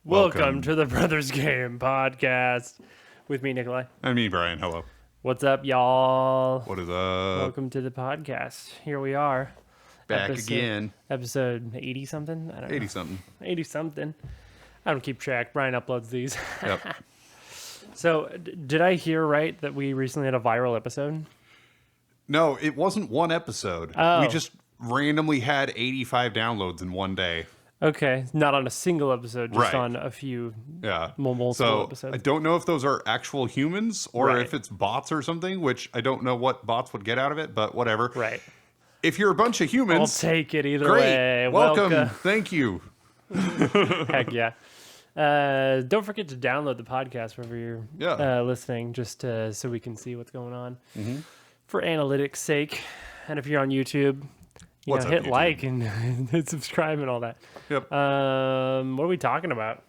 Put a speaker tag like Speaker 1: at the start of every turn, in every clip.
Speaker 1: Welcome to the Brothers Game podcast with me, Nicolai.
Speaker 2: And me, Brian. Hello.
Speaker 1: What's up, y'all?
Speaker 2: What is up?
Speaker 1: Welcome to the podcast. Here we are.
Speaker 2: Back again.
Speaker 1: Episode 80 something? I don't know.
Speaker 2: 80 something.
Speaker 1: 80 something. I don't keep track. Brian uploads these.
Speaker 2: Yep.
Speaker 1: So, did I hear right that we recently had a viral episode?
Speaker 2: No, it wasn't one episode.
Speaker 1: Oh.
Speaker 2: We just randomly had 85 downloads in one day.
Speaker 1: Okay. Not on a single episode, just
Speaker 2: Right.
Speaker 1: on a few
Speaker 2: Yeah.
Speaker 1: multiple
Speaker 2: So
Speaker 1: episodes.
Speaker 2: I don't know if those are actual humans or
Speaker 1: Right.
Speaker 2: if it's bots or something, which I don't know what bots would get out of it, but whatever.
Speaker 1: Right.
Speaker 2: If you're a bunch of
Speaker 1: I'll
Speaker 2: humans,
Speaker 1: take it either
Speaker 2: great.
Speaker 1: way.
Speaker 2: Welcome. Thank you.
Speaker 1: Heck yeah. Don't forget to download the podcast wherever you're listening, just so we can see what's going on for analytics sake. And if you're on YouTube,
Speaker 2: What's up,
Speaker 1: hit
Speaker 2: YouTube?
Speaker 1: like and hit subscribe and all that.
Speaker 2: Yep.
Speaker 1: What are we talking about?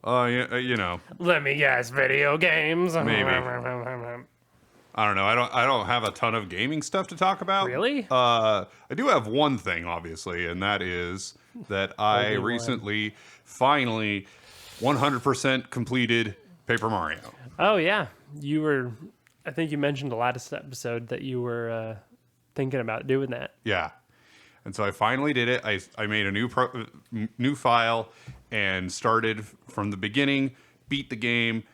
Speaker 2: You know,
Speaker 1: Let me guess, video games.
Speaker 2: Maybe. I don't know. I don't have a ton of gaming stuff to talk about.
Speaker 1: Really?
Speaker 2: I do have one thing, obviously, and that is that I
Speaker 1: Only one.
Speaker 2: recently, finally, 100% completed Paper Mario.
Speaker 1: Oh yeah, I think you mentioned the last episode that you were thinking about doing that.
Speaker 2: Yeah. And so I finally did it. I made a new file and started from the beginning, beat the game,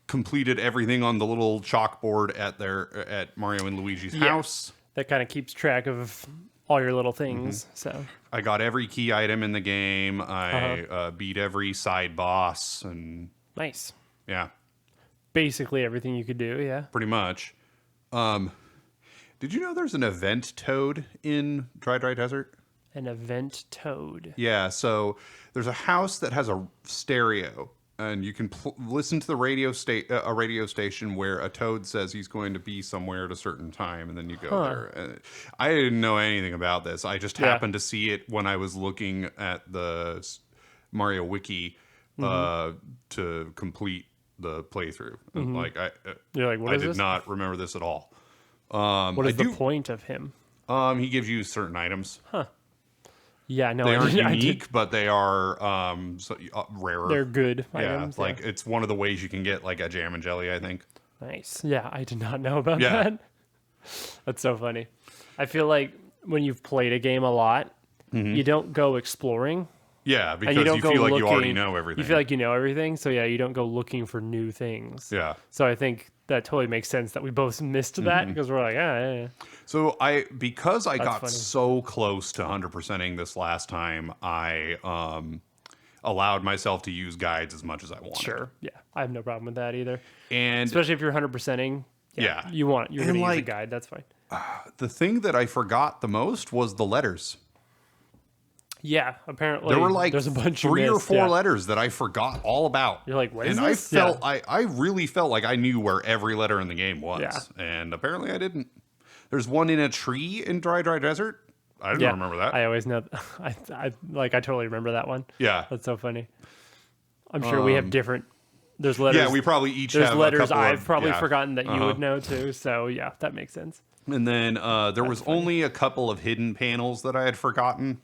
Speaker 2: completed everything on the little chalkboard at Mario and Luigi's house.
Speaker 1: That kind of keeps track of all your little things. So
Speaker 2: I got every key item in the game. I beat every side boss, and
Speaker 1: nice.
Speaker 2: yeah,
Speaker 1: Basically everything you could do. Yeah.
Speaker 2: pretty much. Did you know there's an event toad in Dry Desert?
Speaker 1: An event toad.
Speaker 2: Yeah, so there's a house that has a stereo, and you can listen to the radio station where a toad says he's going to be somewhere at a certain time, and then you go there. And I didn't know anything about this. I just happened to see it when I was looking at the Mario Wiki to complete the playthrough. And
Speaker 1: You're like, what
Speaker 2: I
Speaker 1: is
Speaker 2: did
Speaker 1: this?
Speaker 2: not remember this at all.
Speaker 1: What is the point of him?
Speaker 2: He gives you certain items.
Speaker 1: Yeah, no,
Speaker 2: They aren't
Speaker 1: I did-
Speaker 2: unique, but they are rarer.
Speaker 1: They're good
Speaker 2: Yeah,
Speaker 1: items.
Speaker 2: like it's one of the ways you can get like a jam and jelly, I think.
Speaker 1: Nice. Yeah, I did not know about
Speaker 2: Yeah.
Speaker 1: that. That's so funny. I feel like when you've played a game a lot, you don't go exploring.
Speaker 2: Yeah,
Speaker 1: And
Speaker 2: because
Speaker 1: you don't
Speaker 2: you
Speaker 1: go
Speaker 2: feel like
Speaker 1: looking,
Speaker 2: you already know everything.
Speaker 1: You feel like you know everything, so yeah, you don't go looking for new things.
Speaker 2: Yeah.
Speaker 1: So I think that totally makes sense that we both missed that because we're like, yeah.
Speaker 2: So because I got
Speaker 1: funny.
Speaker 2: so close to 100%ing this last time, I allowed myself to use guides as much as I wanted.
Speaker 1: Sure. Yeah, I have no problem with that either.
Speaker 2: And
Speaker 1: Especially if you're 100%ing.
Speaker 2: Yeah.
Speaker 1: You're going to use a
Speaker 2: like-
Speaker 1: guide. That's fine.
Speaker 2: the thing that I forgot the most was the letters.
Speaker 1: Yeah, apparently
Speaker 2: There were like
Speaker 1: there's a bunch you
Speaker 2: 3 or
Speaker 1: missed,
Speaker 2: 4
Speaker 1: yeah.
Speaker 2: letters that I forgot all about.
Speaker 1: You're like, what is
Speaker 2: and
Speaker 1: this?
Speaker 2: I really felt like I knew where every letter in the game was.
Speaker 1: Yeah.
Speaker 2: And apparently I didn't. There's one in a tree in Dry Desert. I didn't remember that.
Speaker 1: I always know. I totally remember that one.
Speaker 2: Yeah.
Speaker 1: That's so funny. I'm sure we have different. There's letters.
Speaker 2: Yeah, we probably each
Speaker 1: There's
Speaker 2: have
Speaker 1: letters
Speaker 2: a couple
Speaker 1: I've
Speaker 2: of,
Speaker 1: probably
Speaker 2: yeah.
Speaker 1: forgotten that you would know too. So yeah, that makes sense.
Speaker 2: And then there was only a couple of hidden panels that I had forgotten.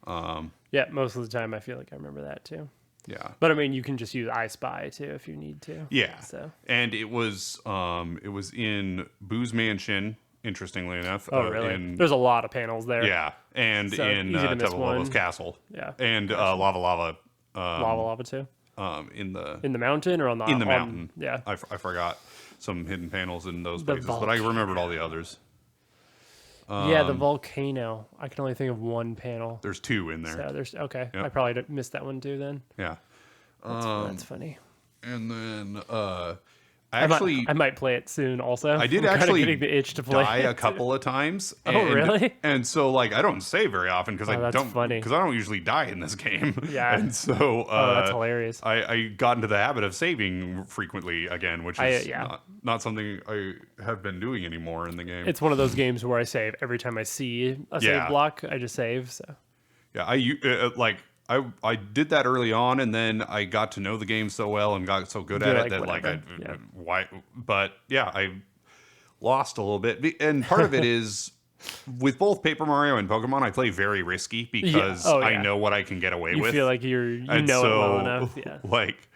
Speaker 1: Yeah, most of the time I feel like I remember that too.
Speaker 2: Yeah.
Speaker 1: But I mean, you can just use I Spy too if you need to.
Speaker 2: Yeah.
Speaker 1: So.
Speaker 2: And it was in Boo's Mansion, interestingly enough.
Speaker 1: Oh really?
Speaker 2: in-
Speaker 1: There's a lot of panels there.
Speaker 2: yeah. And
Speaker 1: So,
Speaker 2: in
Speaker 1: easy to miss
Speaker 2: Lava's
Speaker 1: one.
Speaker 2: castle.
Speaker 1: Yeah.
Speaker 2: And Lava
Speaker 1: Lava too.
Speaker 2: in the
Speaker 1: In the mountain or on the
Speaker 2: mountain.
Speaker 1: Yeah.
Speaker 2: I forgot some hidden panels in those
Speaker 1: The
Speaker 2: places, but I remembered all the others.
Speaker 1: Yeah, the volcano. I can only think of one panel.
Speaker 2: There's 2 in there.
Speaker 1: So there's okay.
Speaker 2: Yep.
Speaker 1: I probably missed that one too. Then
Speaker 2: Yeah.
Speaker 1: that's funny.
Speaker 2: And then
Speaker 1: I might play it soon. Also,
Speaker 2: I did
Speaker 1: I'm kinda
Speaker 2: actually
Speaker 1: getting the itch to play
Speaker 2: die
Speaker 1: it.
Speaker 2: a couple of times.
Speaker 1: Oh, really?
Speaker 2: And so like I don't save very often because I
Speaker 1: that's
Speaker 2: don't
Speaker 1: funny.
Speaker 2: because I don't usually die in this game.
Speaker 1: Yeah.
Speaker 2: And so
Speaker 1: Oh, that's hilarious.
Speaker 2: I got into the habit of saving frequently again, which is
Speaker 1: yeah.
Speaker 2: not something I have been doing anymore in the game.
Speaker 1: It's one of those games where I save every time I see a save
Speaker 2: Yeah.
Speaker 1: block. I just save. So
Speaker 2: Yeah, I did that early on, and then I got to know the game so well and got so good at
Speaker 1: You're
Speaker 2: it
Speaker 1: like,
Speaker 2: that like
Speaker 1: whatever. Yeah.
Speaker 2: why? But yeah, I lost a little bit, and part of it is with both Paper Mario and Pokemon, I play very risky because I know what I can get away with.
Speaker 1: You feel like you know it well enough. Yeah.
Speaker 2: Like,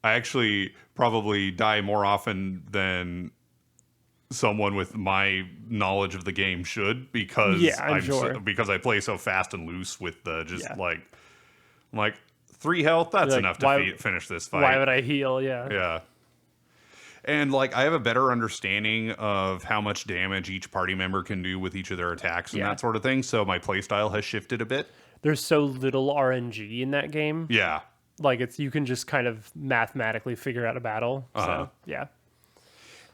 Speaker 2: I actually probably die more often than someone with my knowledge of the game should, because because I play so fast and loose with the like 3 health. That's enough to finish this fight.
Speaker 1: Why would I heal? Yeah.
Speaker 2: Yeah. And like, I have a better understanding of how much damage each party member can do with each of their attacks and that sort of thing. So my playstyle has shifted a bit.
Speaker 1: There's so little RNG in that game.
Speaker 2: Yeah.
Speaker 1: Like, you can just kind of mathematically figure out a battle. So yeah.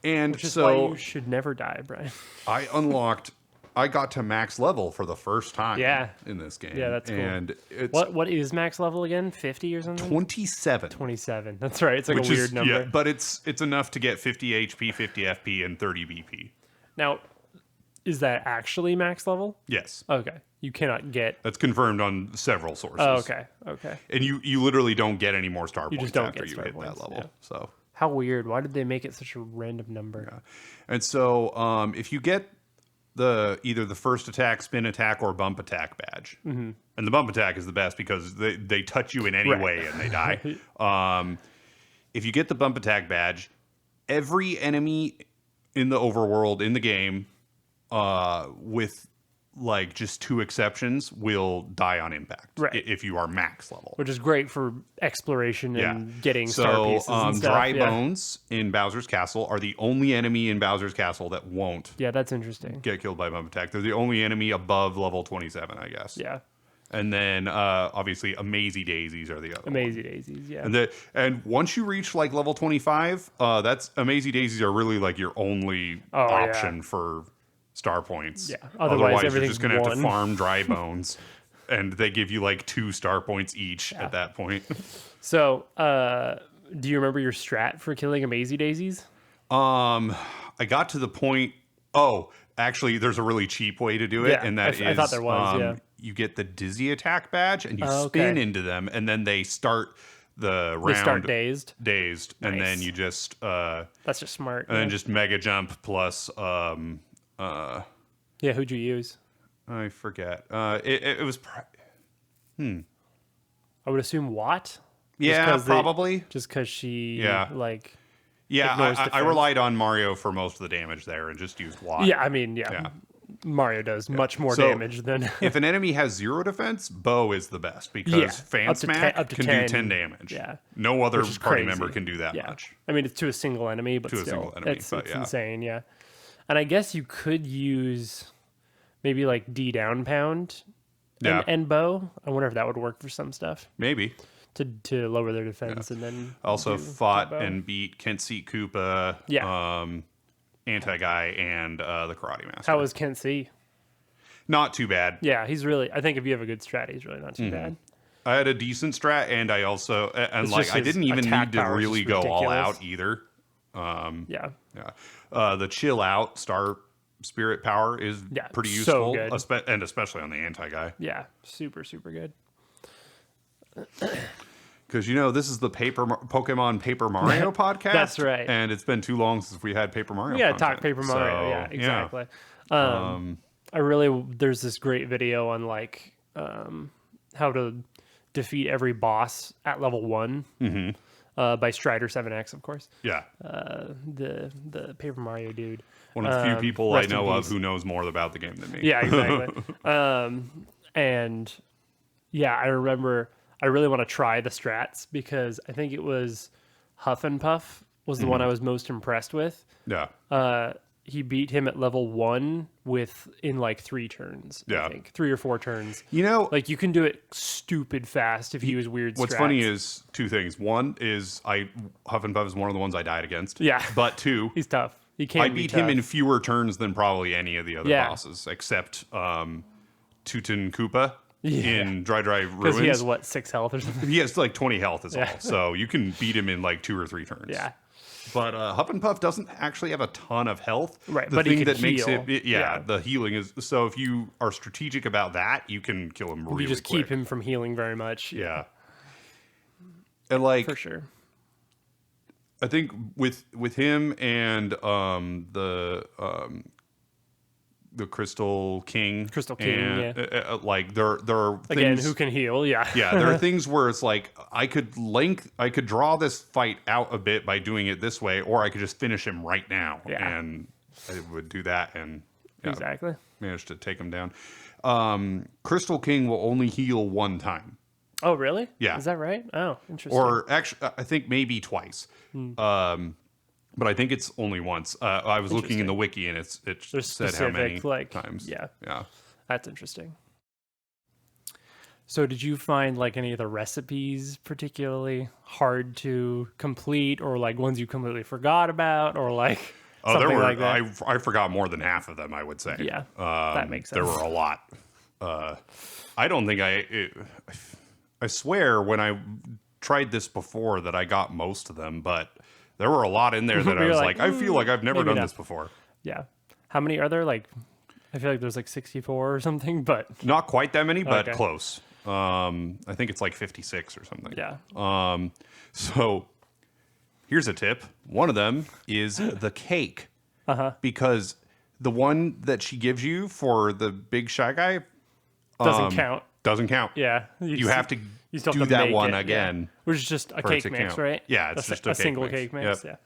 Speaker 2: And
Speaker 1: which is why you should never die, Brian.
Speaker 2: I got to max level for the first time in this game.
Speaker 1: Yeah, that's cool.
Speaker 2: And it's
Speaker 1: what is max level again? 50 or something?
Speaker 2: 27.
Speaker 1: 27. That's right. It's like a weird number. Yeah,
Speaker 2: but it's enough to get 50 HP, 50 FP, and 30 BP.
Speaker 1: Now, is that actually max level?
Speaker 2: Yes.
Speaker 1: Okay. You cannot get...
Speaker 2: That's confirmed on several sources.
Speaker 1: Oh, okay. Okay.
Speaker 2: And you literally don't get any more star points after you hit
Speaker 1: points.
Speaker 2: That level. Yeah. So
Speaker 1: how weird. Why did they make it such a random number?
Speaker 2: Yeah. And so if you get either the first attack, spin attack, or bump attack badge, and the bump attack is the best because they touch you in any way and they die. If you get the bump attack badge, every enemy in the overworld in the game, with like just 2 exceptions, will die on impact if you are max level,
Speaker 1: which is great for exploration and getting star pieces and stuff.
Speaker 2: Dry bones in Bowser's Castle are the only enemy in Bowser's Castle that won't
Speaker 1: that's interesting
Speaker 2: get killed by bump attack. They're the only enemy above level 27, I guess. And then obviously Amazy Daisies are the other
Speaker 1: Amazy Daisies.
Speaker 2: And once you reach like level 25, that's Amazy Daisies are really like your only option for star points. Otherwise you're just gonna have to farm dry bones, and they give you like 2 star points each at that point.
Speaker 1: So do you remember your strat for killing Amazy Daisies?
Speaker 2: I got to the point. Actually, there's a really cheap way to do it, and that is
Speaker 1: I thought there was.
Speaker 2: You get the dizzy attack badge and you spin into them, and then they start the round.
Speaker 1: They start dazed,
Speaker 2: nice. And then you just
Speaker 1: that's just smart.
Speaker 2: And then just mega jump plus
Speaker 1: who'd you use?
Speaker 2: I forget. It was
Speaker 1: I would assume Watt.
Speaker 2: Probably.
Speaker 1: Just because she like.
Speaker 2: Yeah, I relied on Mario for most of the damage there and just used Watt.
Speaker 1: Yeah, I mean, Mario does much more damage than...
Speaker 2: if an enemy has 0 defense, Bow is the best because Fan Smack can do 10 damage.
Speaker 1: Yeah.
Speaker 2: No other party member can do that much.
Speaker 1: I mean, it's to a single enemy, but still, it's insane, And I guess you could use maybe like D down pound and Bow. I wonder if that would work for some stuff.
Speaker 2: Maybe.
Speaker 1: To lower their defense and then...
Speaker 2: Also fought and beat Kent Seat Koopa, Anti-Guy, and the Karate Master.
Speaker 1: How was Kent C?
Speaker 2: Not too bad.
Speaker 1: Yeah, he's really... I think if you have a good strat, he's really not too bad.
Speaker 2: I had a decent strat, and I also... And like, I didn't even need to really go all out either. The chill out star spirit power is pretty useful, and especially on the Anti-Guy.
Speaker 1: Yeah, super, super good.
Speaker 2: Because this is the Pokemon Paper Mario podcast.
Speaker 1: That's right.
Speaker 2: And it's been too long since we had Paper Mario.
Speaker 1: We gotta talk Paper Mario. Exactly. There's this great video on like how to defeat every boss at level 1 by Strider 7X, of course.
Speaker 2: Yeah.
Speaker 1: The Paper Mario dude.
Speaker 2: One of the few people I know of who knows more about the game than me.
Speaker 1: Yeah, exactly. And I remember. I really want to try the strats because I think it was Huff and Puff was the one I was most impressed with.
Speaker 2: Yeah.
Speaker 1: He beat him at level 1 in like 3 turns. I think 3 or 4 turns. Like you can do it stupid fast if you use weird strats.
Speaker 2: What's funny is 2 things. One is Huff and Puff is one of the ones I died against.
Speaker 1: Yeah.
Speaker 2: But 2,
Speaker 1: he's tough.
Speaker 2: I beat him in fewer turns than probably any of the other bosses except Tootin Koopa. In Dry Ruins.
Speaker 1: Because he has, 6 health or something?
Speaker 2: He has, 20 health is all. So you can beat him in, 2 or 3 turns.
Speaker 1: Yeah.
Speaker 2: But Huff and Puff doesn't actually have a ton of health.
Speaker 1: Right,
Speaker 2: but he can heal. The healing is... So if you are strategic about that, you can kill him really quick.
Speaker 1: You just keep him from healing very much.
Speaker 2: Yeah. And,
Speaker 1: for sure.
Speaker 2: I think with him and the Crystal King.
Speaker 1: Crystal King,
Speaker 2: yeah. Like there are
Speaker 1: again
Speaker 2: things,
Speaker 1: who can heal. Yeah.
Speaker 2: yeah, there are things where it's like I could draw this fight out a bit by doing it this way, or I could just finish him right now, and I would do that and
Speaker 1: exactly
Speaker 2: manage to take him down. Crystal King will only heal one time.
Speaker 1: Oh, really?
Speaker 2: Yeah.
Speaker 1: Is that right? Oh, interesting.
Speaker 2: Or actually, I think maybe twice. But I think it's only once. I was looking in the wiki, and it said how many times.
Speaker 1: Yeah.
Speaker 2: Yeah.
Speaker 1: That's interesting. So did you find like any of the recipes particularly hard to complete, or like ones you completely forgot about, or like something like that?
Speaker 2: I forgot more than half of them, I would say.
Speaker 1: Yeah, that makes sense.
Speaker 2: There were a lot. I don't think I swear when I tried this before that I got most of them, but there were a lot in there that I was like, I feel like I've never done this before.
Speaker 1: Yeah. How many are there? Like, I feel like there's like 64 or something, but
Speaker 2: not quite that many, but close. I think it's like 56 or something.
Speaker 1: Yeah.
Speaker 2: So here's a tip. One of them is the cake. Because the one that she gives you for the big shy guy
Speaker 1: doesn't count.
Speaker 2: Doesn't count.
Speaker 1: Yeah.
Speaker 2: You have to
Speaker 1: still
Speaker 2: do
Speaker 1: have to
Speaker 2: that
Speaker 1: make
Speaker 2: one
Speaker 1: it,
Speaker 2: again.
Speaker 1: Which is just a cake mix, right?
Speaker 2: Yeah, it's just a
Speaker 1: single
Speaker 2: mix.
Speaker 1: cake mix.
Speaker 2: Yep.
Speaker 1: Yeah.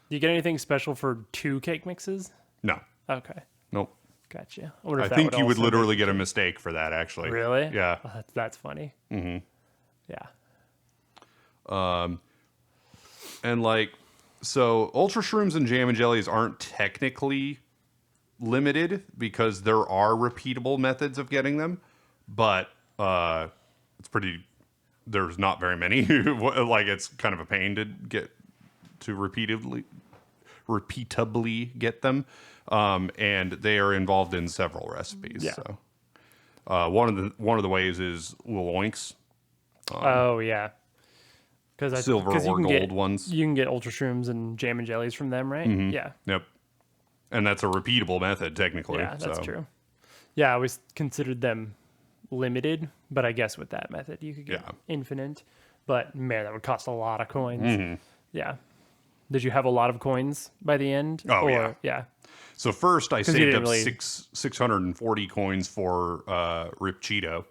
Speaker 1: Do you get anything special for 2 cake mixes?
Speaker 2: No.
Speaker 1: Okay.
Speaker 2: Nope.
Speaker 1: Gotcha.
Speaker 2: I think you would literally get a mistake for that, actually.
Speaker 1: Really?
Speaker 2: Yeah.
Speaker 1: Oh, that's funny.
Speaker 2: Mm-hmm.
Speaker 1: Yeah.
Speaker 2: And like, so Ultra Shrooms and Jam and Jellies aren't technically limited because there are repeatable methods of getting them, but there's not very many. Like, it's kind of a pain to get to repeatably get them. And they are involved in several recipes.
Speaker 1: Yeah.
Speaker 2: So one of the ways is Little Oinks.
Speaker 1: Oh yeah.
Speaker 2: Silver or gold ones.
Speaker 1: You can get Ultra Shrooms and Jam and Jellies from them, right?
Speaker 2: Mm-hmm.
Speaker 1: Yeah.
Speaker 2: Yep. And that's a repeatable method, technically.
Speaker 1: Yeah, that's true. Yeah, I always considered them limited, but I guess with that method you could get infinite. But man, that would cost a lot of coins.
Speaker 2: Mm-hmm.
Speaker 1: Yeah. Did you have a lot of coins by the end?
Speaker 2: Oh, yeah. So first I saved up 640 coins for Rip Cheeto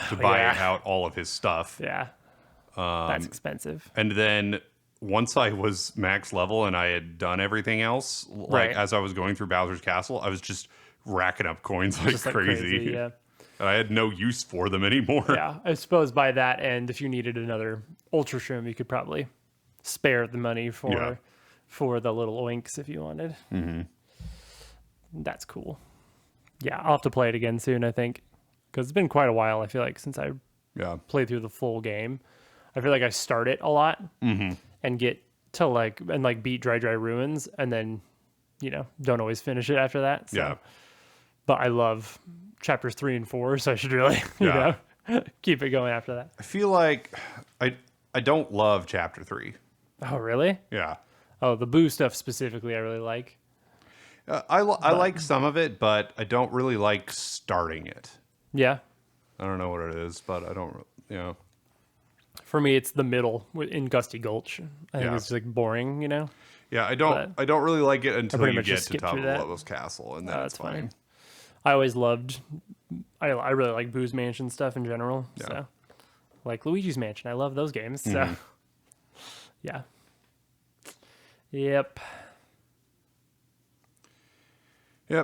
Speaker 2: to buy out all of his stuff.
Speaker 1: Yeah. That's expensive.
Speaker 2: And then once I was max level and I had done everything else, like as I was going through Bowser's Castle, I was just racking up coins like crazy.
Speaker 1: Yeah.
Speaker 2: And I had no use for them anymore.
Speaker 1: Yeah. I suppose by that end, if you needed another Ultra Shroom, you could probably spare the money for the little oinks if you wanted.
Speaker 2: Mm-hmm.
Speaker 1: That's cool. Yeah, I'll have to play it again soon, I think, because it's been quite a while, I feel like, since I played through the full game. I feel like I start it a lot and get to beat Dry Ruins, and then, don't always finish it after that. So.
Speaker 2: Yeah.
Speaker 1: But I love chapters 3 and 4, so I should really, keep it going after that.
Speaker 2: I feel like I don't love chapter 3.
Speaker 1: Oh, really?
Speaker 2: Yeah.
Speaker 1: Oh, the Boo stuff specifically, I really like.
Speaker 2: I like some of it, but I don't really like starting it.
Speaker 1: Yeah.
Speaker 2: I don't know what it is, but I don't,
Speaker 1: For me, it's the middle in Gusty Gulch. I think it's like boring,
Speaker 2: Yeah, I don't really like it until you get to top of
Speaker 1: that.
Speaker 2: Levels Castle, and then it's fine.
Speaker 1: I always loved. I really like Boo's Mansion stuff in general. Yeah. So, like Luigi's Mansion, I love those games. So, yeah. Yep.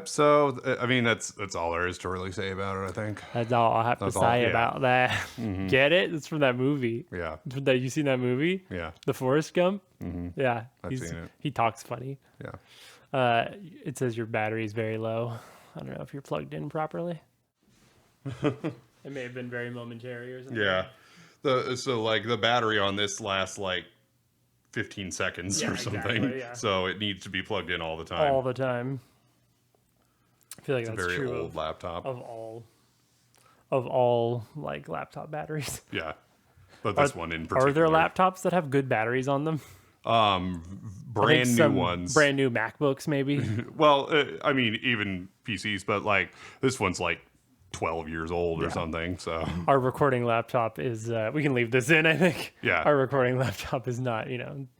Speaker 2: So, I mean, that's all there is to really say about it, I think.
Speaker 1: That's all I have to say about that. Mm-hmm. Get it? It's from that movie.
Speaker 2: Yeah.
Speaker 1: You seen that movie?
Speaker 2: Yeah.
Speaker 1: The Forrest Gump?
Speaker 2: Mm-hmm.
Speaker 1: Yeah.
Speaker 2: I've seen it.
Speaker 1: He talks funny.
Speaker 2: Yeah.
Speaker 1: It says your battery is very low. I don't know if you're plugged in properly. It may have been very momentary or something.
Speaker 2: Yeah. The battery on this lasts 15 seconds or something.
Speaker 1: Exactly, yeah.
Speaker 2: So it needs to be plugged in all the time.
Speaker 1: All the time. I feel like
Speaker 2: it's
Speaker 1: that's
Speaker 2: a very
Speaker 1: true
Speaker 2: old laptop.
Speaker 1: Of all laptop batteries.
Speaker 2: Yeah. But this one in particular.
Speaker 1: Are there laptops that have good batteries on them?
Speaker 2: Brand new ones.
Speaker 1: Brand new MacBooks, maybe.
Speaker 2: Well, I mean, even PCs, but this one's 12 years old or something. So
Speaker 1: our recording laptop is. We can leave this in, I think.
Speaker 2: Yeah.
Speaker 1: Our recording laptop is not.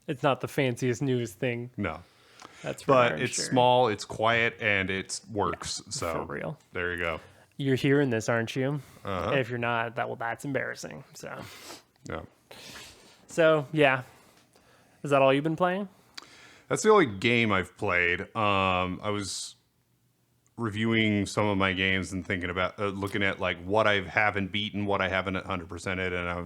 Speaker 1: It's not the fanciest, newest thing.
Speaker 2: No.
Speaker 1: That's for
Speaker 2: but
Speaker 1: darn
Speaker 2: it's
Speaker 1: sure.
Speaker 2: small, it's quiet, and it works.
Speaker 1: Yeah,
Speaker 2: so
Speaker 1: for real.
Speaker 2: There you go.
Speaker 1: You're hearing this, aren't you?
Speaker 2: Uh-huh.
Speaker 1: If you're not, that's embarrassing.
Speaker 2: Yeah.
Speaker 1: So yeah, is that all you've been playing?
Speaker 2: That's the only game I've played. I was reviewing some of my games and thinking about looking at like what I haven't beaten, what I haven't 100%ed, and I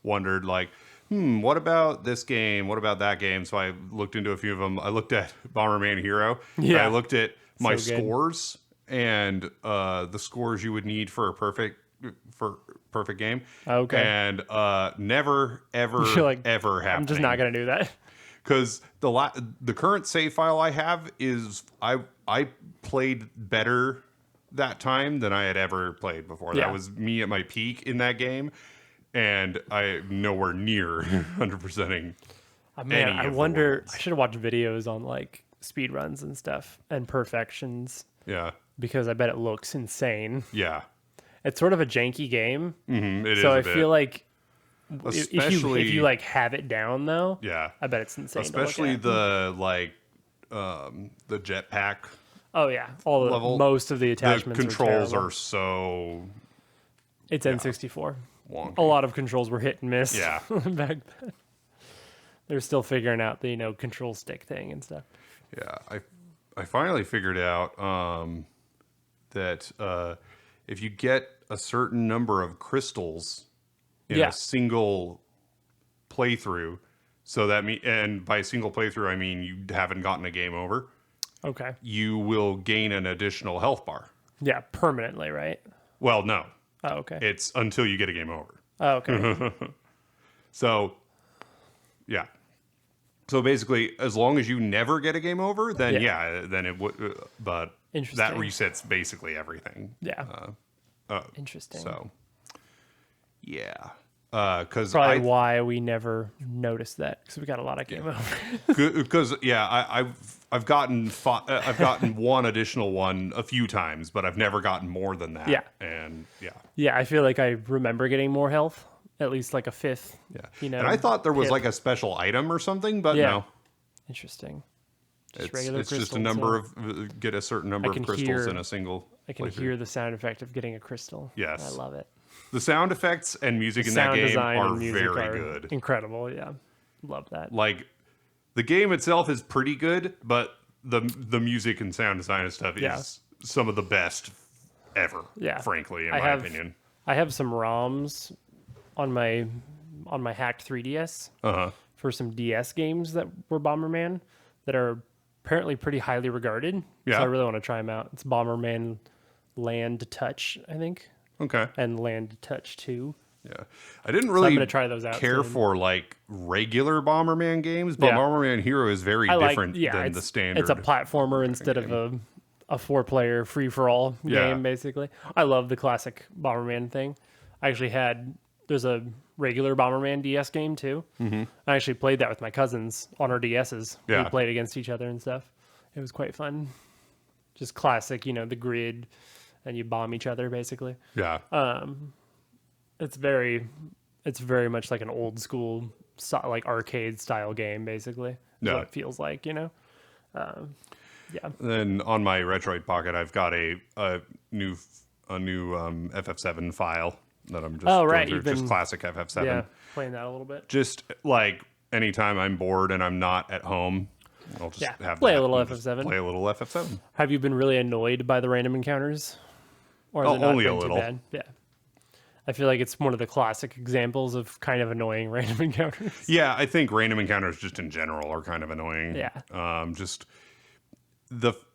Speaker 2: wondered like, what about this game? What about that game? So I looked into a few of them. I looked at Bomberman Hero.
Speaker 1: Yeah.
Speaker 2: I looked at my
Speaker 1: So good.
Speaker 2: scores and the scores you would need for a perfect game.
Speaker 1: Okay.
Speaker 2: And never ever
Speaker 1: You're like,
Speaker 2: ever happening.
Speaker 1: I'm just not gonna do that.
Speaker 2: Because the current save file I have is I played better that time than I had ever played before.
Speaker 1: Yeah.
Speaker 2: That was me at my peak in that game, and I nowhere near 100%ing.
Speaker 1: Man,
Speaker 2: any
Speaker 1: I
Speaker 2: of the
Speaker 1: wonder.
Speaker 2: worlds.
Speaker 1: I should have watched videos on like speed runs and stuff and perfections
Speaker 2: Yeah,
Speaker 1: because I bet it looks insane.
Speaker 2: yeah.
Speaker 1: It's sort of a janky game,
Speaker 2: It is.
Speaker 1: so
Speaker 2: a
Speaker 1: I
Speaker 2: bit.
Speaker 1: feel like
Speaker 2: Especially
Speaker 1: if you like have it down though,
Speaker 2: yeah,
Speaker 1: I bet it's insane.
Speaker 2: especially
Speaker 1: to look at.
Speaker 2: the jetpack.
Speaker 1: Oh yeah, all the
Speaker 2: level.
Speaker 1: most of the
Speaker 2: The
Speaker 1: attachments.
Speaker 2: controls
Speaker 1: terrible.
Speaker 2: are so
Speaker 1: It's N64.
Speaker 2: wonky.
Speaker 1: A lot of controls were hit and miss.
Speaker 2: Yeah.
Speaker 1: back then. They're still figuring out the control stick thing and stuff.
Speaker 2: Yeah, I finally figured out that if you get a certain number of crystals in
Speaker 1: Yeah.
Speaker 2: a single playthrough, so that and by single playthrough I mean you haven't gotten a game over,
Speaker 1: Okay.
Speaker 2: you will gain an additional health bar.
Speaker 1: Yeah, permanently, right?
Speaker 2: Well, no,
Speaker 1: Oh, okay.
Speaker 2: it's until you get a game over.
Speaker 1: Oh, okay.
Speaker 2: So, yeah. So basically, as long as you never get a game over, then then it would. But that
Speaker 1: Interesting.
Speaker 2: resets basically everything.
Speaker 1: Yeah. Interesting.
Speaker 2: So, yeah. Because
Speaker 1: Probably why we never noticed that because we got a lot of game over.
Speaker 2: because I've gotten one additional one a few times, but I've never gotten more than that.
Speaker 1: Yeah.
Speaker 2: And yeah.
Speaker 1: Yeah, I feel like I remember getting more health, at least like a fifth.
Speaker 2: Yeah. And I thought there was
Speaker 1: hit.
Speaker 2: like a special item or something, but
Speaker 1: Yeah.
Speaker 2: no.
Speaker 1: Interesting.
Speaker 2: It's just a number of get a certain number of crystals in a single.
Speaker 1: I can hear the sound effect of getting a crystal.
Speaker 2: Yes.
Speaker 1: I love it.
Speaker 2: The sound effects and music in that
Speaker 1: Sound
Speaker 2: game
Speaker 1: design
Speaker 2: are
Speaker 1: and music
Speaker 2: very
Speaker 1: are
Speaker 2: good.
Speaker 1: incredible. Yeah, love that.
Speaker 2: Like the game itself is pretty good, but the music and sound design and stuff is some of the best ever.
Speaker 1: Yeah,
Speaker 2: frankly, in my opinion.
Speaker 1: I have some ROMs on my hacked 3DS for some DS games that were Bomberman that are apparently pretty highly regarded.
Speaker 2: Yeah,
Speaker 1: so I really want to try them out. It's Bomberman Land Touch, I think.
Speaker 2: Okay.
Speaker 1: And Land Touch 2.
Speaker 2: Yeah. I didn't really
Speaker 1: I'm gonna try those out
Speaker 2: care
Speaker 1: soon.
Speaker 2: for like regular Bomberman games, but Bomberman Hero is very different than the standard.
Speaker 1: It's a platformer instead of a 4-player free-for-all game, basically. I love the classic Bomberman thing. I actually there's a regular Bomberman DS game too. Mm-hmm. I actually played that with my cousins on our DSs.
Speaker 2: Yeah.
Speaker 1: We played against each other and stuff. It was quite fun. Just classic, the grid, and you bomb each other basically.
Speaker 2: Yeah.
Speaker 1: It's very much like an old school like arcade style game basically. Is what it feels like, Yeah.
Speaker 2: Then on my Retroid Pocket, I've got a new FF7 file that I'm just going through. Just classic FF7.
Speaker 1: Yeah, playing that a little bit.
Speaker 2: Just like anytime I'm bored and I'm not at home, I'll just
Speaker 1: play a little FF7.
Speaker 2: Play a little FF7.
Speaker 1: Have you been really annoyed by the random encounters? Or has it not
Speaker 2: only
Speaker 1: been
Speaker 2: a
Speaker 1: too
Speaker 2: little.
Speaker 1: bad? Yeah. I feel like it's one of the classic examples of kind of annoying random encounters.
Speaker 2: Yeah, I think random encounters just in general are kind of annoying.
Speaker 1: Yeah.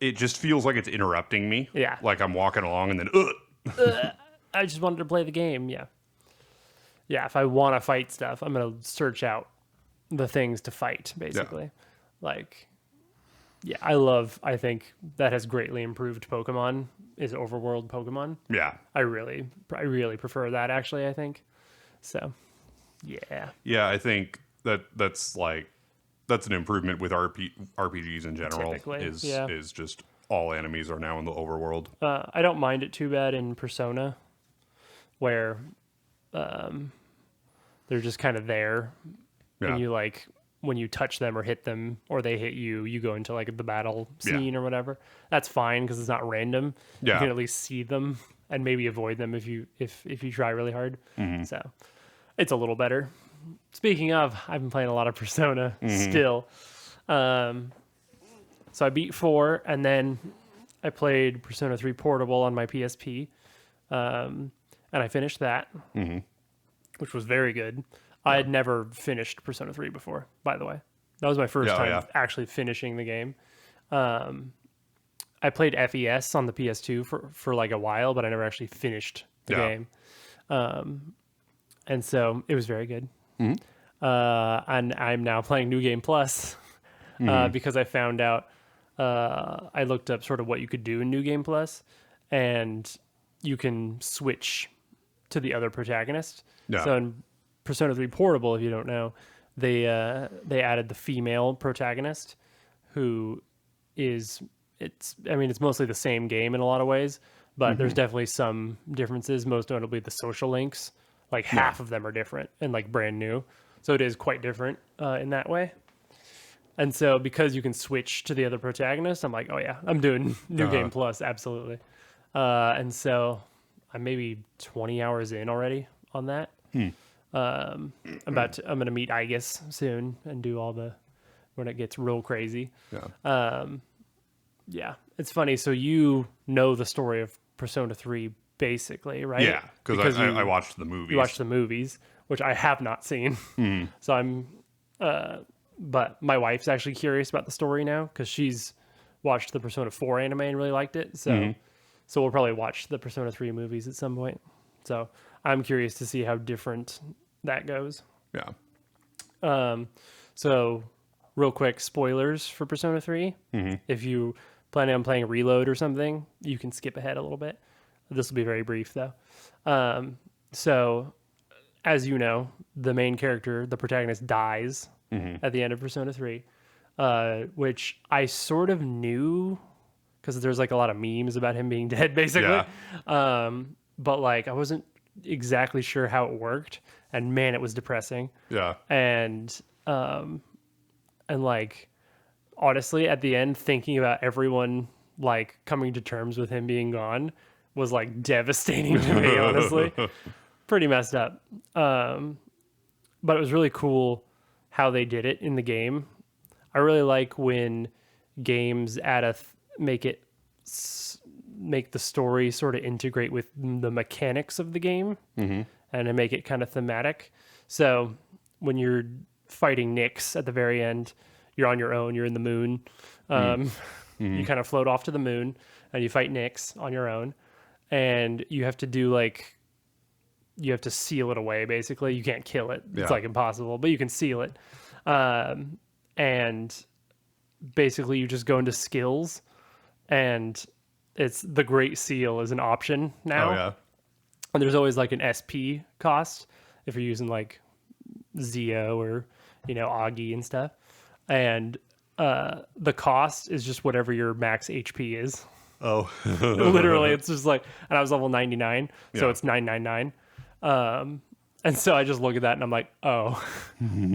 Speaker 2: It just feels like it's interrupting me.
Speaker 1: Yeah.
Speaker 2: Like I'm walking along and then
Speaker 1: I just wanted to play the game. Yeah. Yeah. If I want to fight stuff, I'm going to search out the things to fight, basically. I think that has greatly improved Pokemon is overworld Pokemon.
Speaker 2: Yeah.
Speaker 1: I really prefer that actually, I think. So, yeah.
Speaker 2: Yeah, I think that's an improvement with RPGs in general.
Speaker 1: Typically,
Speaker 2: is just all enemies are now in the overworld.
Speaker 1: I don't mind it too bad in Persona, where they're just kind of there, and you when you touch them or hit them or they hit you, you go into like the battle scene or whatever. That's fine because it's not random. You can at least see them and maybe avoid them if you try really hard. So it's a little better. Speaking of, I've been playing a lot of Persona still. So I beat 4, and then I played Persona 3 Portable on my PSP, and I finished that, which was very good. I had never finished Persona 3 before, by the way. That was my first time actually finishing the game. I played FES on the PS2 for like a while, but I never actually finished the game. And so it was very good. And I'm now playing New Game Plus because I found out, I looked up sort of what you could do in New Game Plus, and you can switch to the other protagonist. So in Persona 3 Portable, if you don't know, they added the female protagonist, who is it's mostly the same game in a lot of ways, but there's definitely some differences. Most notably, the social links, like half of them are different and like brand new, so it is quite different in that way. And so because you can switch to the other protagonist, I'm like, oh yeah, I'm doing New Game Plus, absolutely. And so I'm maybe 20 hours in already on that. I'm going to meet Igus soon and do all when it gets real crazy. Yeah, it's funny. So you know the story of Persona 3 basically, right?
Speaker 2: Yeah, because I watched the movies.
Speaker 1: You watched the movies, which I have not seen. So I'm... but my wife's actually curious about the story now because she's watched the Persona 4 anime and really liked it. So we'll probably watch the Persona 3 movies at some point. So I'm curious to see how different that goes. So real quick, spoilers for Persona 3. If you planning on playing Reload or something, you can skip ahead a little bit. This will be very brief though. So as you know, the main character, the protagonist, dies at the end of Persona 3, which I sort of knew because there's like a lot of memes about him being dead, basically. But like I wasn't exactly sure how it worked, and man, it was depressing. And like honestly, at the end, thinking about everyone like coming to terms with him being gone was like devastating to me. Honestly, pretty messed up. But it was really cool how they did it in the game. I really like when games make the story sort of integrate with the mechanics of the game and to make it kind of thematic. So when you're fighting Nyx at the very end, you're on your own, you're in the moon. You kind of float off to the moon and you fight Nyx on your own, and you have to you have to seal it away, basically. You can't kill it. It's like impossible, but you can seal it. And basically you just go into skills, and it's the Great Seal is an option now. And there's always like an SP cost if you're using like Zio or, Augie and stuff. And the cost is just whatever your max HP is. Literally, it's just like, and I was level 99, so it's 999. And so I just look at that and I'm like, oh,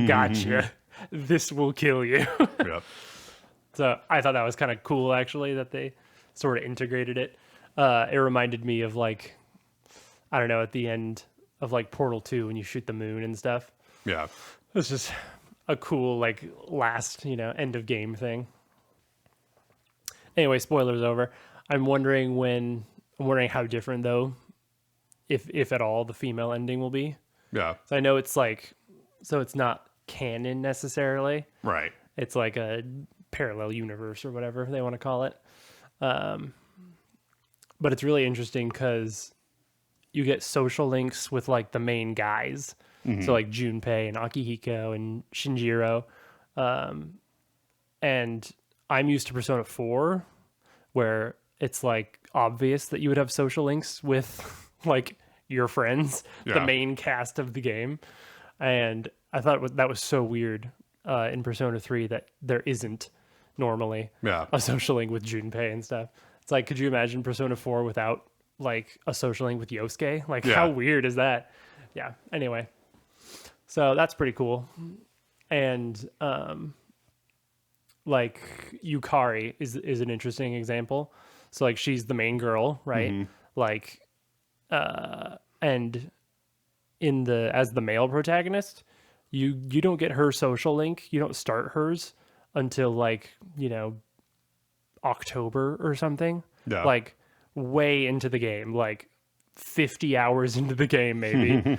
Speaker 1: gotcha. This will kill you. So I thought that was kind of cool, actually, that they sort of integrated it. It reminded me of like, I don't know, at the end of like Portal 2 when you shoot the moon and stuff. It's just a cool like last, end of game thing. Anyway, spoilers over. I'm wondering how different though, if at all, the female ending will be. So I know it's like, so it's not canon necessarily.
Speaker 2: Right.
Speaker 1: It's like a parallel universe or whatever they want to call it. But it's really interesting because you get social links with like the main guys. So like Junpei and Akihiko and Shinjiro. And I'm used to Persona 4 where it's like obvious that you would have social links with like your friends, the main cast of the game. And I thought that was so weird in Persona 3 that there isn't normally a social link with Junpei and stuff. It's like, could you imagine Persona 4 without like a social link with Yosuke? Like how weird is that? Anyway, so that's pretty cool. And like Yukari is an interesting example. So like she's the main girl, right? Like and as the male protagonist, you don't get her social link. You don't start hers until like, October or something.
Speaker 2: Yeah.
Speaker 1: Like way into the game, like 50 hours into the game maybe.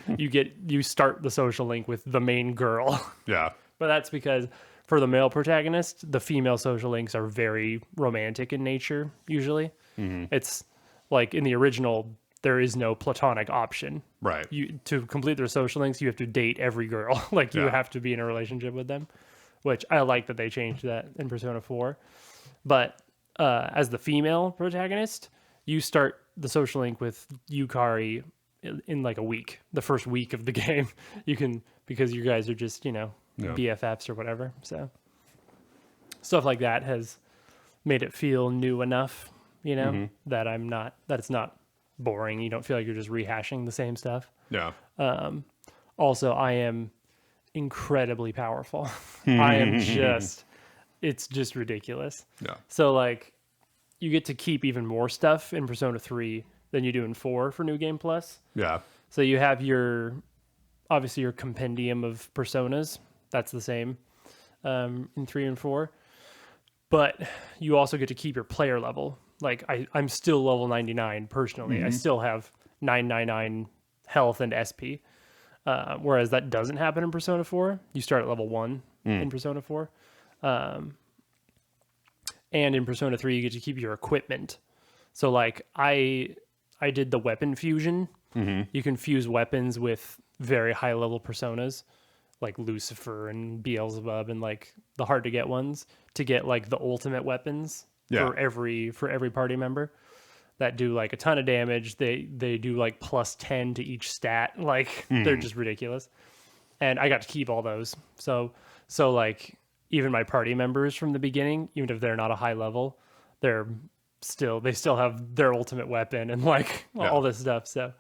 Speaker 1: you start the social link with the main girl.
Speaker 2: Yeah.
Speaker 1: But that's because for the male protagonist, the female social links are very romantic in nature usually. It's like in the original there is no platonic option.
Speaker 2: Right.
Speaker 1: To complete their social links, you have to date every girl. Like you have to be in a relationship with them, which I like that they changed that in Persona 4. But as the female protagonist, you start the social link with Yukari in like a week, the first week of the game. You can, because you guys are just, BFFs or whatever. So stuff like that has made it feel new enough, that it's not boring. You don't feel like you're just rehashing the same stuff.
Speaker 2: Yeah.
Speaker 1: Also, I am incredibly powerful. I am it's just ridiculous.
Speaker 2: Yeah.
Speaker 1: So like you get to keep even more stuff in Persona 3 than you do in 4 for New Game Plus.
Speaker 2: Yeah.
Speaker 1: So you have obviously your compendium of personas. That's the same in 3 and 4. But you also get to keep your player level. Like I'm still level 99 personally. I still have 999 health and SP. Whereas that doesn't happen in Persona 4. You start at level 1 in Persona 4. And in Persona 3, you get to keep your equipment. So like I did the weapon fusion. You can fuse weapons with very high level personas like Lucifer and Beelzebub and like the hard to get ones to get like the ultimate weapons for every party member that do like a ton of damage. They do like plus 10 to each stat. Like they're just ridiculous. And I got to keep all those. So like even my party members from the beginning, even if they're not a high level, they still have their ultimate weapon and like all this stuff. So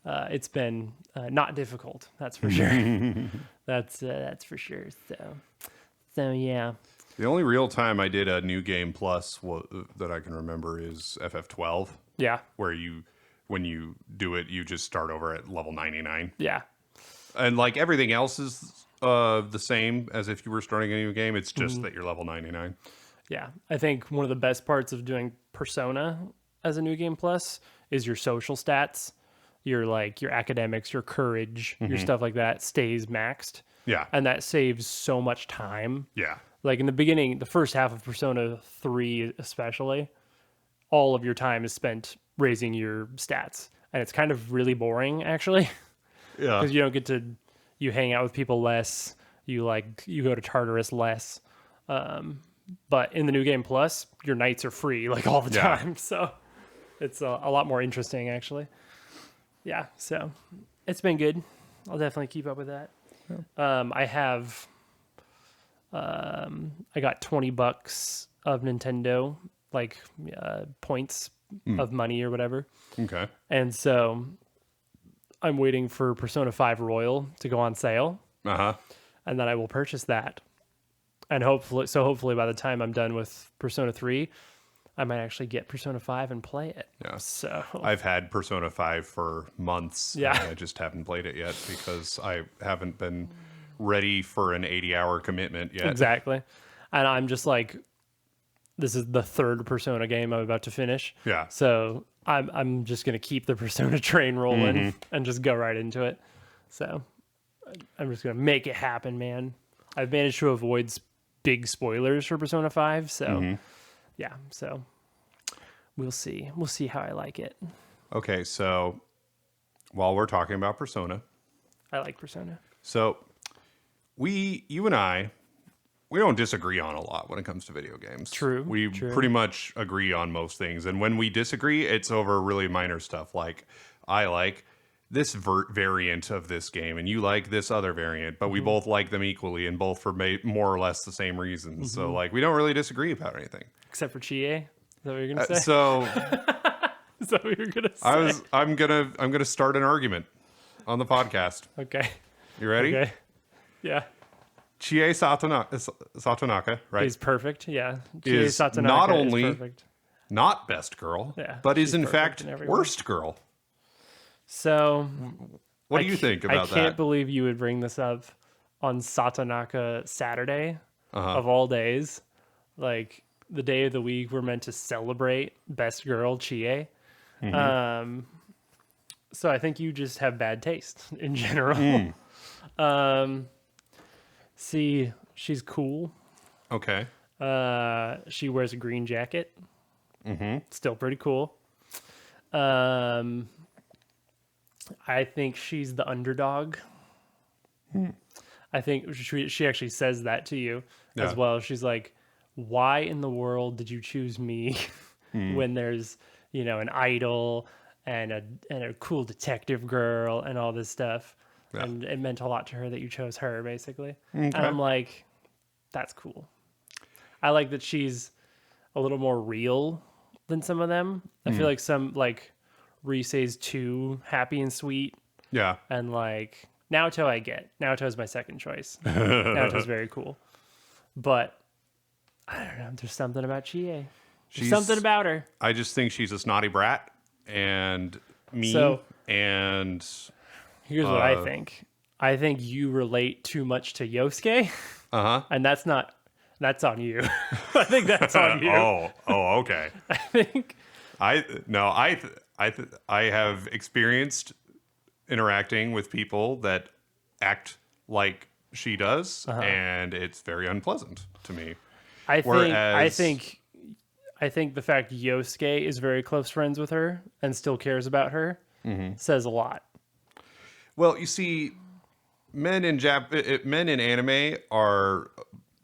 Speaker 1: it's been not difficult. That's for sure. That's for sure. So yeah.
Speaker 2: The only real time I did a New Game Plus that I can remember is FF12.
Speaker 1: Yeah.
Speaker 2: Where when you do it, you just start over at level 99.
Speaker 1: Yeah.
Speaker 2: And like everything else is the same as if you were starting a new game. It's just that you're level 99.
Speaker 1: Yeah. I think one of the best parts of doing Persona as a New Game Plus is your social stats. Your academics, your courage, your stuff like that stays maxed.
Speaker 2: Yeah.
Speaker 1: And that saves so much time.
Speaker 2: Yeah.
Speaker 1: Like in the beginning, the first half of Persona 3 especially, all of your time is spent raising your stats. And it's kind of really boring, actually.
Speaker 2: Yeah.
Speaker 1: Because you don't get you hang out with people less. You go to Tartarus less. But in the New Game Plus, your nights are free like all the time. So it's a lot more interesting, actually. Yeah, so it's been good. I'll definitely keep up with that. Yeah. I got $20 of Nintendo, points of money or whatever.
Speaker 2: Okay.
Speaker 1: And so I'm waiting for Persona 5 Royal to go on sale.
Speaker 2: Uh-huh.
Speaker 1: And then I will purchase that. And hopefully by the time I'm done with Persona 3, I might actually get Persona 5 and play it.
Speaker 2: Yeah.
Speaker 1: So
Speaker 2: I've had Persona 5 for months.
Speaker 1: Yeah.
Speaker 2: And I just haven't played it yet because I haven't been ready for an 80-hour commitment yet.
Speaker 1: Exactly. And I'm just like, this is the third Persona game I'm about to finish.
Speaker 2: Yeah.
Speaker 1: So I'm just going to keep the Persona train rolling and just go right into it. So I'm just going to make it happen, man. I've managed to avoid big spoilers for Persona 5. So yeah, so we'll see. We'll see how I like it.
Speaker 2: Okay, so while we're talking about Persona.
Speaker 1: I like Persona.
Speaker 2: So you and I, we don't disagree on a lot when it comes to video games.
Speaker 1: True.
Speaker 2: We pretty much agree on most things. And when we disagree, it's over really minor stuff. Like, I like this variant of this game, and you like this other variant, but we both like them equally, and both for more or less the same reasons. So, like, we don't really disagree about anything.
Speaker 1: Except for Chie? Is that what you're going to say?
Speaker 2: So...
Speaker 1: Is that what you're going to say?
Speaker 2: I'm gonna start an argument on the podcast.
Speaker 1: Okay.
Speaker 2: You ready?
Speaker 1: Okay. Yeah.
Speaker 2: Chie Satonaka, right?
Speaker 1: He's perfect. Yeah. Chie
Speaker 2: Is
Speaker 1: Satonaka
Speaker 2: not only
Speaker 1: is perfect.
Speaker 2: not best girl, but is in fact worst girl.
Speaker 1: So,
Speaker 2: what do you think about that?
Speaker 1: I can't believe you would bring this up on Satonaka Saturday of all days. Like the day of the week we're meant to celebrate best girl Chie. So I think you just have bad taste in general. See, she's cool.
Speaker 2: Okay.
Speaker 1: She wears a green jacket. Still pretty cool. I think she's the underdog. I think she actually says that to you as well. She's like, why in the world did you choose me when there's, an idol and a cool detective girl and all this stuff? Yeah. And it meant a lot to her that you chose her, basically. Okay. And I'm like, that's cool. I like that she's a little more real than some of them. I feel like some, like, Risei's too happy and sweet.
Speaker 2: Yeah.
Speaker 1: And, like, Naoto I get. Naoto's my second choice. Naoto's very cool. But, I don't know. There's something about Chie. There's something about her.
Speaker 2: I just think she's a snotty brat and mean. And
Speaker 1: here's what I think. I think you relate too much to Yosuke. And that's on you. I think that's on you.
Speaker 2: Okay. I have experienced interacting with people that act like she does, and it's very unpleasant to me.
Speaker 1: I think the fact Yosuke is very close friends with her and still cares about her says a lot.
Speaker 2: Well, you see, men in anime are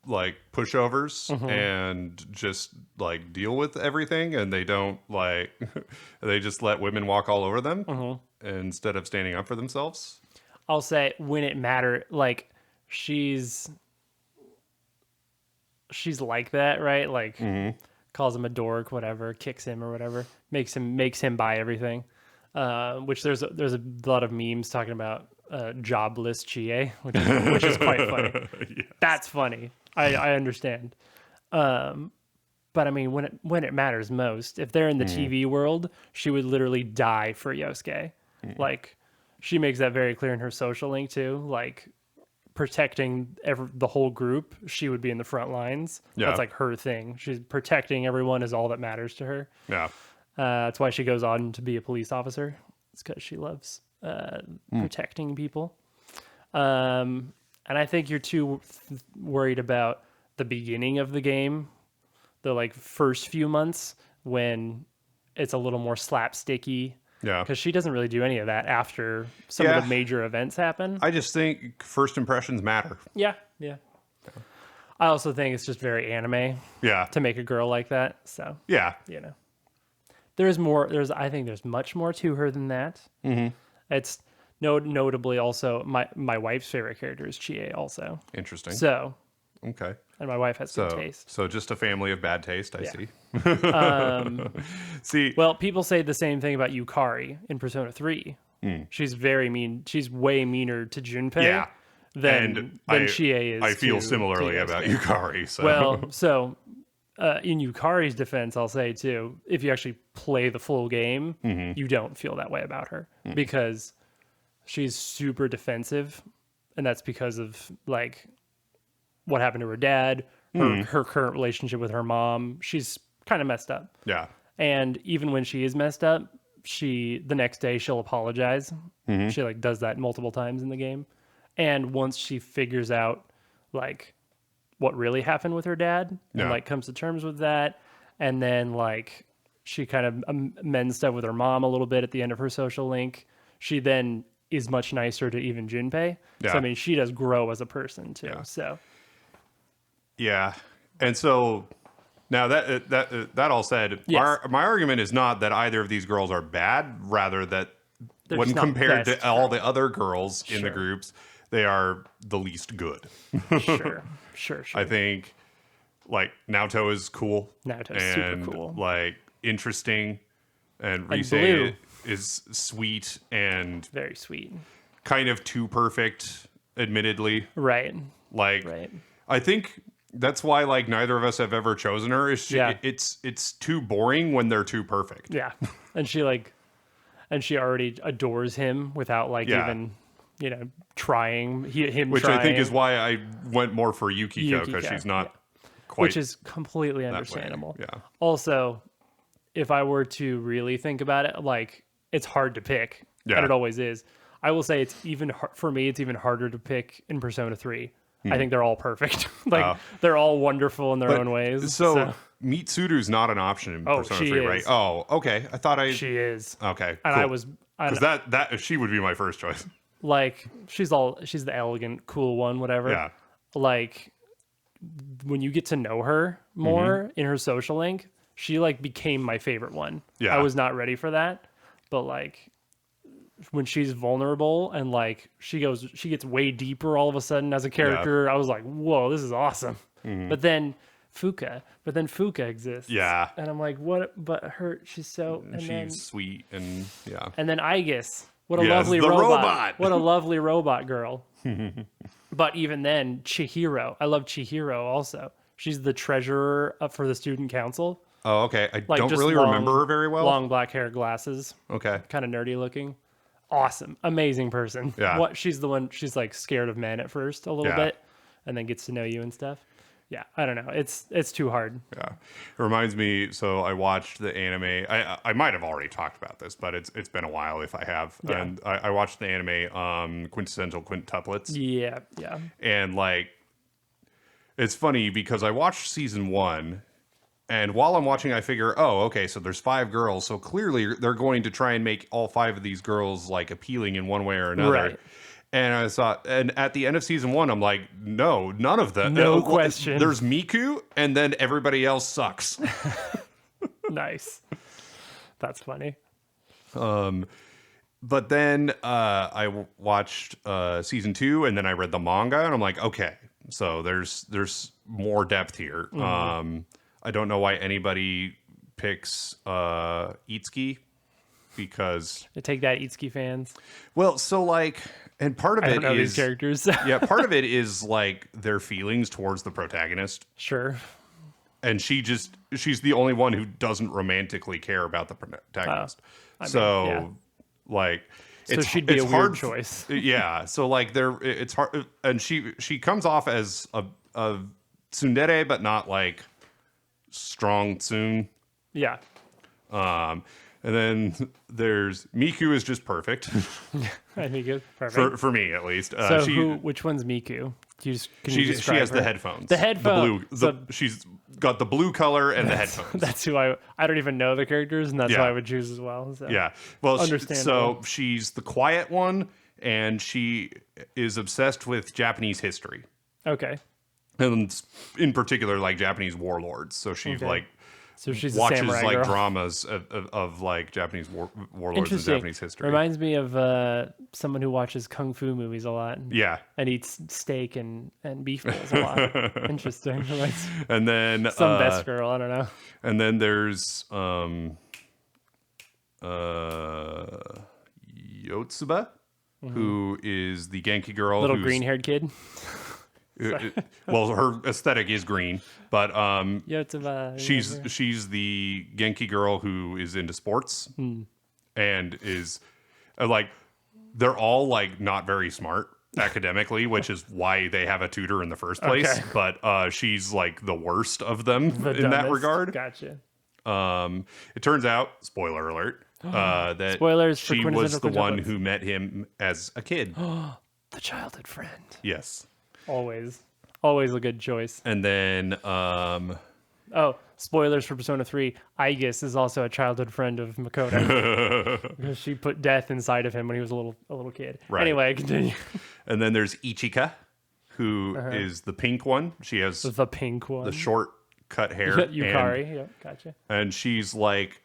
Speaker 2: like pushovers and just like deal with everything, and they don't like they just let women walk all over them instead of standing up for themselves.
Speaker 1: I'll say when it mattered, like she's like that, right? Like calls him a dork, whatever, kicks him or whatever, makes him buy everything. Which there's a lot of memes talking about jobless Chie, which is quite funny. Yes. That's funny. I understand. But I mean, when it matters most, if they're in the TV world, she would literally die for Yosuke. Like, she makes that very clear in her social link too. Like, protecting the whole group, she would be in the front lines. Yeah. That's like her thing. She's protecting everyone is all that matters to her.
Speaker 2: Yeah.
Speaker 1: That's why she goes on to be a police officer. It's because she loves protecting people. And I think you're too worried about the beginning of the game, the like first few months when it's a little more slapsticky.
Speaker 2: Yeah.
Speaker 1: Because she doesn't really do any of that after some of the major events happen.
Speaker 2: I just think first impressions matter.
Speaker 1: Yeah. I also think it's just very anime.
Speaker 2: Yeah.
Speaker 1: To make a girl like that. So.
Speaker 2: Yeah.
Speaker 1: There's more. I think there's much more to her than that. It's notably also my wife's favorite character is Chie also.
Speaker 2: Interesting.
Speaker 1: So.
Speaker 2: Okay.
Speaker 1: And my wife has good taste.
Speaker 2: So just a family of bad taste, I see.
Speaker 1: See. Well, people say the same thing about Yukari in Persona 3. She's very mean. She's way meaner to Junpei than Chie is.
Speaker 2: I feel similarly about Yukari. So.
Speaker 1: Well, so in Yukari's defense, I'll say too, if you actually play the full game, you don't feel that way about her because she's super defensive, and that's because of like what happened to her dad, her current relationship with her mom. She's kind of messed up.
Speaker 2: Yeah.
Speaker 1: And even when she is messed up, the next day she'll apologize. She like does that multiple times in the game. And once she figures out like what really happened with her dad and like comes to terms with that, and then like she kind of mends stuff with her mom a little bit at the end of her social link, she then is much nicer to even Junpei. So I mean, she does grow as a person too. So
Speaker 2: yeah. And so now that all said, my argument is not that either of these girls are bad, rather that when compared to all the other girls in the groups, they are the least good.
Speaker 1: Sure.
Speaker 2: I think like Naoto is cool.
Speaker 1: Naoto's super cool.
Speaker 2: Like interesting, and Risei is sweet and
Speaker 1: very sweet.
Speaker 2: Kind of too perfect, admittedly.
Speaker 1: Right.
Speaker 2: Like,
Speaker 1: right.
Speaker 2: I think that's why like neither of us have ever chosen her. Is it's too boring when they're too perfect.
Speaker 1: Yeah, and she already adores him without like even trying
Speaker 2: which
Speaker 1: trying.
Speaker 2: I think is why I went more for Yukiko, because she's not quite,
Speaker 1: which is completely understandable.
Speaker 2: Yeah.
Speaker 1: Also, if I were to really think about it, like it's hard to pick, and it always is. I will say it's even for me. It's even harder to pick in Persona 3. I think they're all perfect. Like they're all wonderful in their own ways.
Speaker 2: So Mitsuru's not an option in Persona 3, right? Oh, okay. I thought
Speaker 1: she is.
Speaker 2: Okay,
Speaker 1: and
Speaker 2: cool.
Speaker 1: I was
Speaker 2: because that she would be my first choice.
Speaker 1: Like she's the elegant, cool one, whatever.
Speaker 2: Yeah.
Speaker 1: Like when you get to know her more in her social link, she like became my favorite one.
Speaker 2: Yeah.
Speaker 1: I was not ready for that, but like when she's vulnerable and like she gets way deeper all of a sudden as a character, I was like, whoa, this is awesome. But then Fuka exists.
Speaker 2: Yeah.
Speaker 1: And I'm like, what? But she's so, and
Speaker 2: she's sweet and
Speaker 1: And then Aegis, what a lovely robot. What a lovely robot girl. But even then, Chihiro, I love Chihiro also. She's the treasurer for the student council.
Speaker 2: Oh, okay. I don't really remember her very well.
Speaker 1: Long black hair, glasses.
Speaker 2: Okay.
Speaker 1: Kind of nerdy looking. Awesome. Amazing person.
Speaker 2: Yeah.
Speaker 1: She's the one, she's like scared of men at first a little bit and then gets to know you and stuff. Yeah, I don't know. It's too hard.
Speaker 2: Yeah. It reminds me, so I watched the anime. I might have already talked about this, but it's been a while if I have.
Speaker 1: Yeah.
Speaker 2: And I watched the anime Quintessential Quintuplets.
Speaker 1: Yeah, yeah.
Speaker 2: And like it's funny because I watched season 1, and while I'm watching, I figure, oh, okay, so there's 5 girls, so clearly they're going to try and make all 5 of these girls like appealing in one way or another.
Speaker 1: Right.
Speaker 2: And I thought, and at the end of season 1, I'm like, no, none of them.
Speaker 1: No question.
Speaker 2: There's Miku, and then everybody else sucks.
Speaker 1: Nice. That's funny.
Speaker 2: But then I watched season 2, and then I read the manga, and I'm like, okay, so there's more depth here. I don't know why anybody picks Itsuki, because
Speaker 1: Take that, Itsuki fans.
Speaker 2: Well, so like, and part of it is
Speaker 1: these characters.
Speaker 2: Yeah, part of it is like their feelings towards the protagonist.
Speaker 1: Sure.
Speaker 2: And she's the only one who doesn't romantically care about the protagonist. Like,
Speaker 1: so she'd be a weird choice.
Speaker 2: Yeah. So like it's hard, and she comes off as a tsundere, but not like strong tsun.
Speaker 1: Yeah.
Speaker 2: And then there's Miku is just perfect.
Speaker 1: I think it's perfect
Speaker 2: for me at least.
Speaker 1: So which one's Miku? She
Speaker 2: has the headphones.
Speaker 1: The headphones.
Speaker 2: She's got the blue color and the headphones.
Speaker 1: That's who I don't even know the characters, and that's who I would choose as well. So.
Speaker 2: Yeah. Well,
Speaker 1: understandable.
Speaker 2: So she's the quiet one, and she is obsessed with Japanese history.
Speaker 1: Okay.
Speaker 2: And in particular, like Japanese warlords. So she
Speaker 1: So she's
Speaker 2: watches
Speaker 1: a samurai
Speaker 2: like
Speaker 1: girl.
Speaker 2: Dramas of like Japanese warlords and Japanese history.
Speaker 1: Reminds me of someone who watches kung fu movies a lot.
Speaker 2: Yeah.
Speaker 1: And eats steak and beef bowls a lot. Interesting.
Speaker 2: And then
Speaker 1: some best girl, I don't know.
Speaker 2: And then there's Yotsuba, who is the Genki girl,
Speaker 1: little green-haired kid.
Speaker 2: Well, her aesthetic is green, but
Speaker 1: she's
Speaker 2: she's the Genki girl who is into sports and is like, they're all like not very smart academically, which is why they have a tutor in the first place. Okay. But she's like the worst of them in that regard.
Speaker 1: Gotcha.
Speaker 2: It turns out, spoiler alert, that
Speaker 1: spoilers
Speaker 2: she was the one who met him as a kid.
Speaker 1: The childhood friend.
Speaker 2: Yes.
Speaker 1: Always a good choice.
Speaker 2: And then,
Speaker 1: spoilers for Persona 3. Aegis is also a childhood friend of Makoto because she put death inside of him when he was a little kid. Right. Anyway, continue.
Speaker 2: And then there's Ichika, who is the pink one. She has
Speaker 1: the pink one,
Speaker 2: the short cut hair.
Speaker 1: Yukari, yeah, gotcha.
Speaker 2: And she's like,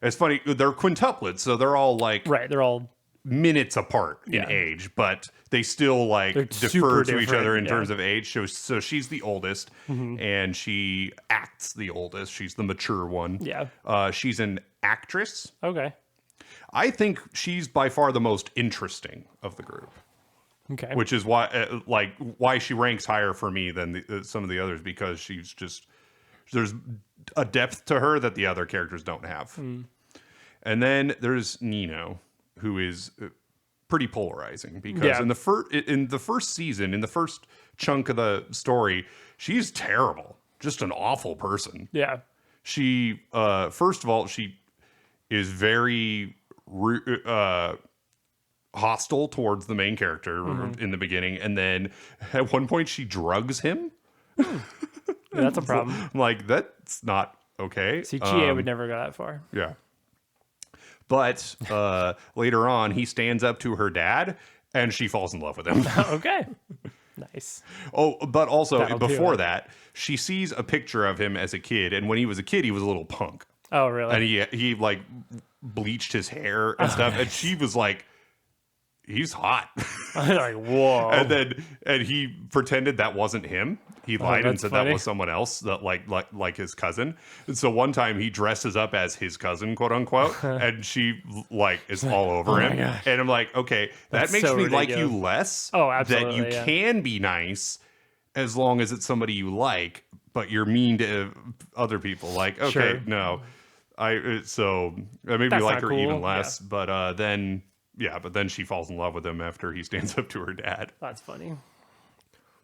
Speaker 2: it's funny. They're quintuplets, so they're all like
Speaker 1: They're all
Speaker 2: minutes apart in age, but they still like defer to each other in terms of age. So she's the oldest, and she acts the oldest. She's the mature one.
Speaker 1: Yeah.
Speaker 2: She's an actress.
Speaker 1: Okay.
Speaker 2: I think she's by far the most interesting of the group.
Speaker 1: Okay.
Speaker 2: Which is why, why she ranks higher for me than some of the others, because there's a depth to her that the other characters don't have. And then there's Nino, who is pretty polarizing, because in the first season, in the first chunk of the story, she's terrible, just an awful person.
Speaker 1: Yeah.
Speaker 2: She, first of all, she is very hostile towards the main character in the beginning, and then at one point she drugs him.
Speaker 1: Yeah, that's a problem.
Speaker 2: I'm like, that's not okay.
Speaker 1: See, Chie would never go that far.
Speaker 2: Yeah. But later on, he stands up to her dad, and she falls in love with him.
Speaker 1: Okay. Nice.
Speaker 2: Oh, but also before that, she sees a picture of him as a kid, and when he was a kid, he was a little punk.
Speaker 1: Oh, really?
Speaker 2: And he like bleached his hair and stuff, and she was like, he's hot.
Speaker 1: Like, whoa.
Speaker 2: And he pretended that wasn't him. He lied and said
Speaker 1: funny.
Speaker 2: that was someone else, that like his cousin. And so one time he dresses up as his cousin, quote unquote, and she like is all over him.
Speaker 1: Gosh.
Speaker 2: And I'm like, okay, that makes
Speaker 1: so
Speaker 2: me
Speaker 1: ridiculous.
Speaker 2: like you less.
Speaker 1: Oh, absolutely.
Speaker 2: That you can be nice as long as it's somebody you like, but you're mean to other people. Like, okay,
Speaker 1: Sure.
Speaker 2: no. So that made me like her even less. Yeah. But then she falls in love with him after he stands up to her dad.
Speaker 1: That's funny.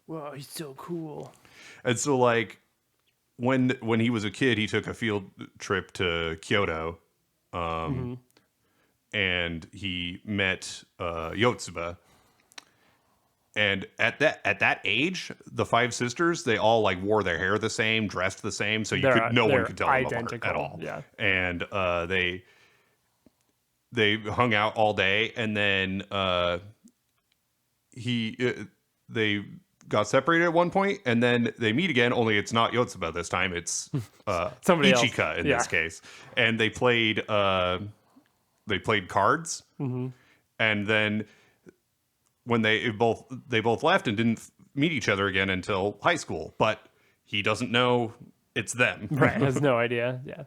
Speaker 1: Whoa, he's so cool.
Speaker 2: And so, like, when he was a kid, he took a field trip to Kyoto, and he met Yotsuba. And at that age, the five sisters, they all like wore their hair the same, dressed the same, so no one could tell them apart at all.
Speaker 1: Yeah.
Speaker 2: And they hung out all day, and then they got separated at one point, and then they meet again, only it's not Yotsuba this time, it's
Speaker 1: somebody
Speaker 2: Ichika
Speaker 1: else.
Speaker 2: in this case. And they played cards, and then when they both left and didn't meet each other again until high school, but he doesn't know it's them.
Speaker 1: Right, has no idea. Yeah,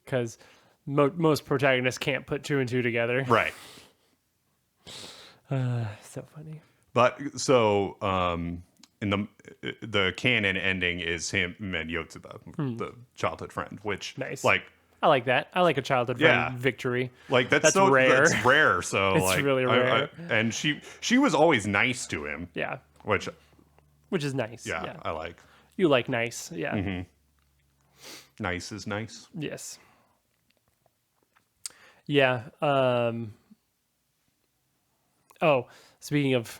Speaker 1: because most protagonists can't put two and two together.
Speaker 2: Right.
Speaker 1: So funny.
Speaker 2: But so in the canon ending is him and Yotsuba, the childhood friend, which
Speaker 1: nice.
Speaker 2: Like
Speaker 1: I like that. I like a childhood friend victory.
Speaker 2: Like that's so
Speaker 1: rare.
Speaker 2: That's rare. So
Speaker 1: it's
Speaker 2: like
Speaker 1: really rare.
Speaker 2: And she was always nice to him.
Speaker 1: Yeah.
Speaker 2: Which
Speaker 1: is nice. Yeah.
Speaker 2: I like.
Speaker 1: You like nice. Yeah.
Speaker 2: Mm-hmm. Nice is nice.
Speaker 1: Yes. Yeah. Oh, speaking of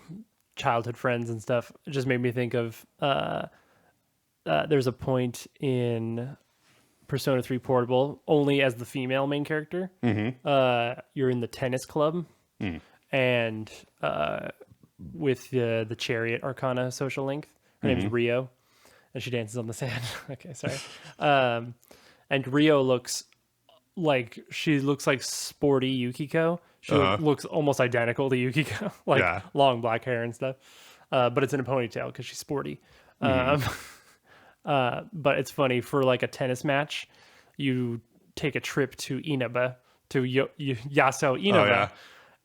Speaker 1: childhood friends and stuff, it just made me think of there's a point in Persona 3 Portable, only as the female main character. You're in the tennis club, and with the Chariot Arcana social link. Her name's Rio, and she dances on the sand. Okay, sorry. And Rio looks like sporty Yukiko. She looks almost identical to Yukiko, long black hair and stuff. But it's in a ponytail because she's sporty. But it's funny, for like a tennis match, you take a trip to Inaba, to Yaso Inaba,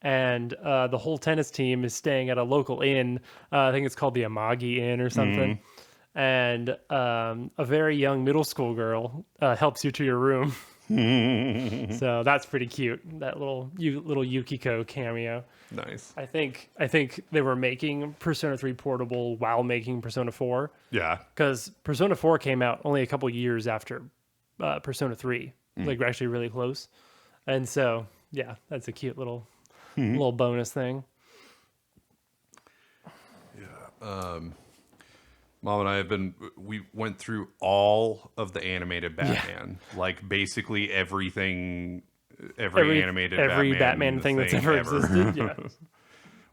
Speaker 1: and the whole tennis team is staying at a local inn. I think it's called the Amagi Inn or something. And a very young middle school girl helps you to your room. So that's pretty cute. That little Yukiko cameo.
Speaker 2: Nice.
Speaker 1: I think they were making Persona 3 Portable while making Persona 4.
Speaker 2: Yeah.
Speaker 1: Because Persona 4 came out only a couple years after Persona 3. Like, we're actually really close. And so, yeah, that's a cute little bonus thing.
Speaker 2: Yeah. Mom and I we went through all of the animated Batman. Like, basically every animated
Speaker 1: Batman thing that's ever existed. Yeah.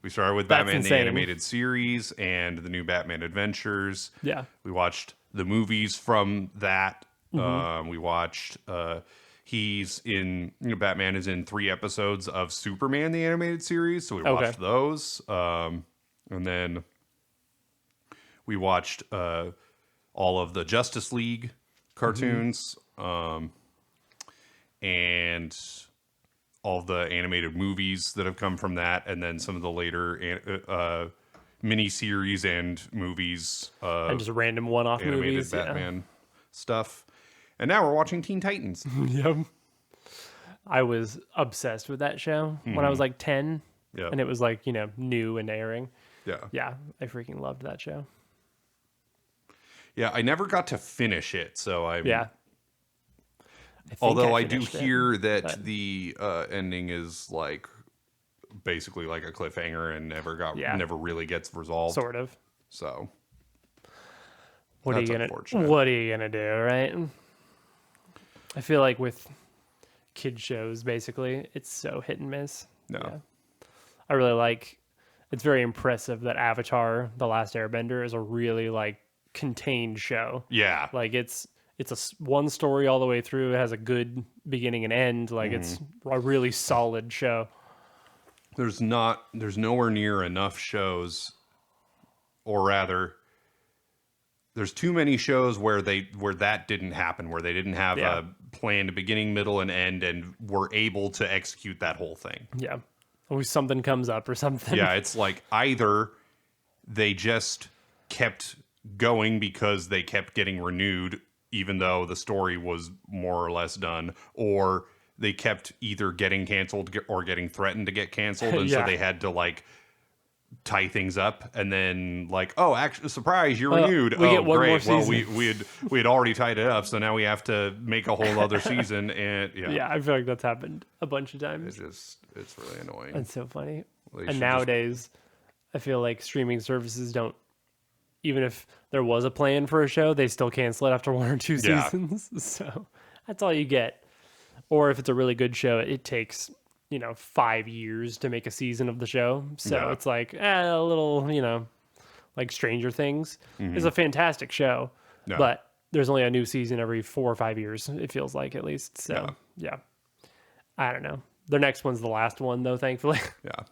Speaker 2: We started with Batman the Animated Series and the new Batman Adventures.
Speaker 1: Yeah.
Speaker 2: We watched the movies from that. We watched Batman is in 3 episodes of Superman the Animated Series, so we watched those. And then we watched all of the Justice League cartoons. And all the animated movies that have come from that, and then some of the later mini-series and movies.
Speaker 1: And just random one-off movies.
Speaker 2: Batman stuff. And now we're watching Teen Titans.
Speaker 1: Yep. I was obsessed with that show when I was like 10.
Speaker 2: Yep.
Speaker 1: And it was like, new and airing.
Speaker 2: Yeah.
Speaker 1: Yeah, I freaking loved that show.
Speaker 2: Yeah, I never got to finish it, so I'm...
Speaker 1: Yeah.
Speaker 2: Although I do hear that the ending is like basically like a cliffhanger and never really gets resolved.
Speaker 1: Sort of.
Speaker 2: So
Speaker 1: what are you gonna do, right? I feel like with kid shows, basically, it's so hit and miss.
Speaker 2: No.
Speaker 1: Yeah. I really like, it's very impressive that Avatar: The Last Airbender is a really like contained show.
Speaker 2: Yeah.
Speaker 1: Like it's one story all the way through. It has a good beginning and end. Like it's a really solid show.
Speaker 2: There's nowhere near enough shows, or rather, there's too many shows where that didn't happen, where they didn't have a planned beginning, middle, and end, and were able to execute that whole thing.
Speaker 1: Yeah. Always something comes up or something.
Speaker 2: Yeah, it's like either they just kept going because they kept getting renewed, even though the story was more or less done, or they kept either getting canceled or getting threatened to get canceled, and so they had to like tie things up, and then like, oh, actually, surprise, you're renewed.
Speaker 1: We get one
Speaker 2: great.
Speaker 1: more season.
Speaker 2: Well, we had already tied it up, so now we have to make a whole other season, and
Speaker 1: yeah, I feel like that's happened a bunch of times.
Speaker 2: It's really annoying.
Speaker 1: That's so funny. And nowadays, I feel like streaming services don't, even if there was a plan for a show, they still cancel it after one or two seasons. So that's all you get. Or if it's a really good show, it takes 5 years to make a season of the show. So it's like a little, like Stranger Things is a fantastic show, but there's only a new season every 4 or 5 years. It feels like, at least. So yeah, I don't know. Their next one's the last one, though, thankfully.
Speaker 2: Yeah.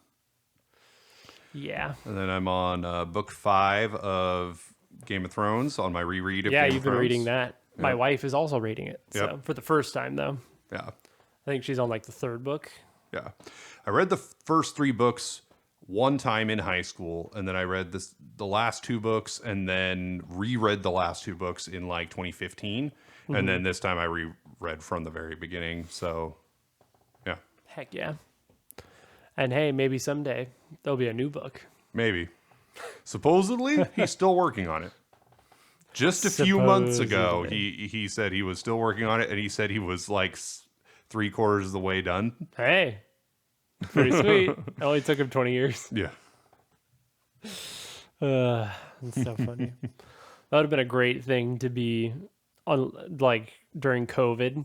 Speaker 1: Yeah.
Speaker 2: And then I'm on book 5 of Game of Thrones on my reread of Game of Thrones.
Speaker 1: Yeah, you've been reading that. Yeah. My wife is also reading it. So for the first time, though.
Speaker 2: Yeah.
Speaker 1: I think she's on like the 3rd book.
Speaker 2: Yeah. I read the first 3 books one time in high school, and then I read the last 2 books, and then reread the last 2 books in like 2015. And then this time I reread from the very beginning. So, yeah.
Speaker 1: Heck yeah. And hey, maybe someday there'll be a new book.
Speaker 2: Maybe. Supposedly, he's still working on it. Just a few months ago, he said he was still working on it, and he said he was like 3/4 of the way done.
Speaker 1: Hey, pretty sweet. It only took him 20 years.
Speaker 2: Yeah.
Speaker 1: That's so funny. That would have been a great thing to be on, like during COVID,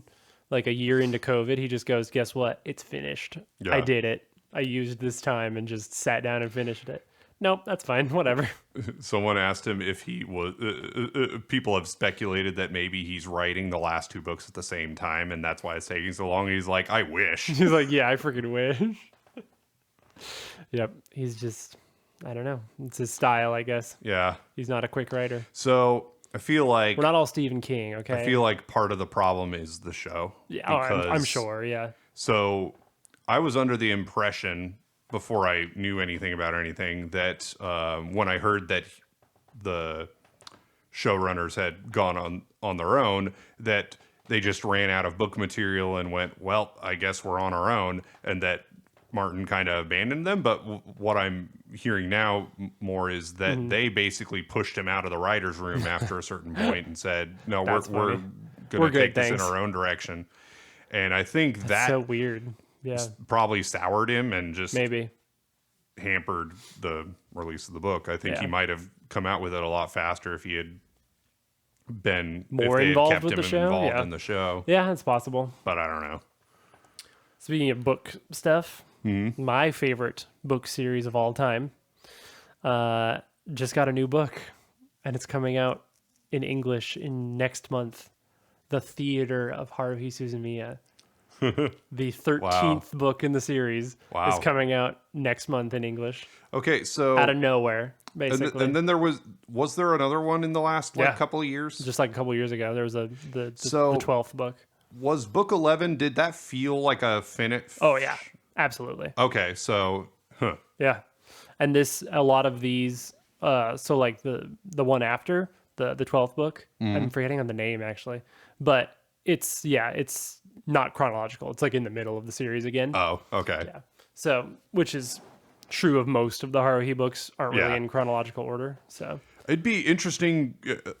Speaker 1: like a year into COVID. He just goes, "Guess what? It's finished.
Speaker 2: Yeah.
Speaker 1: I did it. I used this time and just sat down and finished it." Nope, that's fine. Whatever.
Speaker 2: Someone asked him if he was... people have speculated that maybe he's writing the last 2 books at the same time, and that's why it's taking so long. He's like, I wish.
Speaker 1: He's like, yeah, I freaking wish. Yep. He's just... I don't know. It's his style, I guess.
Speaker 2: Yeah.
Speaker 1: He's not a quick writer.
Speaker 2: So, I feel like...
Speaker 1: We're not all Stephen King, okay?
Speaker 2: I feel like part of the problem is the show.
Speaker 1: Yeah, I'm sure, yeah.
Speaker 2: So, I was under the impression... before I knew anything about anything, that when I heard that the showrunners had gone on their own, that they just ran out of book material and went, well, I guess we're on our own, and that Martin kind of abandoned them. But what I'm hearing now more is that they basically pushed him out of the writer's room after a certain point and said, no, we're going to take this in our own direction. And I think that's
Speaker 1: so weird. Yeah,
Speaker 2: probably soured him and just
Speaker 1: maybe
Speaker 2: hampered the release of the book. I think he might have come out with it a lot faster if he had been
Speaker 1: more involved with the show.
Speaker 2: Involved in the show.
Speaker 1: Yeah, that's possible.
Speaker 2: But I don't know.
Speaker 1: Speaking of book stuff, my favorite book series of all time just got a new book, and it's coming out in English in next month. The Theater of Haruhi Suzumiya. The 13th book in the series is coming out next month in English.
Speaker 2: Okay, so
Speaker 1: out of nowhere, basically.
Speaker 2: And then there was there another one in the last couple of years?
Speaker 1: Just like a couple of years ago, there was the 12th book.
Speaker 2: was book 11, did that feel like a finish?
Speaker 1: Oh yeah, absolutely.
Speaker 2: Okay, so
Speaker 1: yeah, and a lot of these, so like the one after the 12th book, I'm forgetting on the name actually, but it's not chronological. It's like in the middle of the series again.
Speaker 2: Oh, okay.
Speaker 1: Yeah. So, which is true of most of the Haruhi books, aren't really
Speaker 2: Yeah.
Speaker 1: in chronological order. So
Speaker 2: it'd be interesting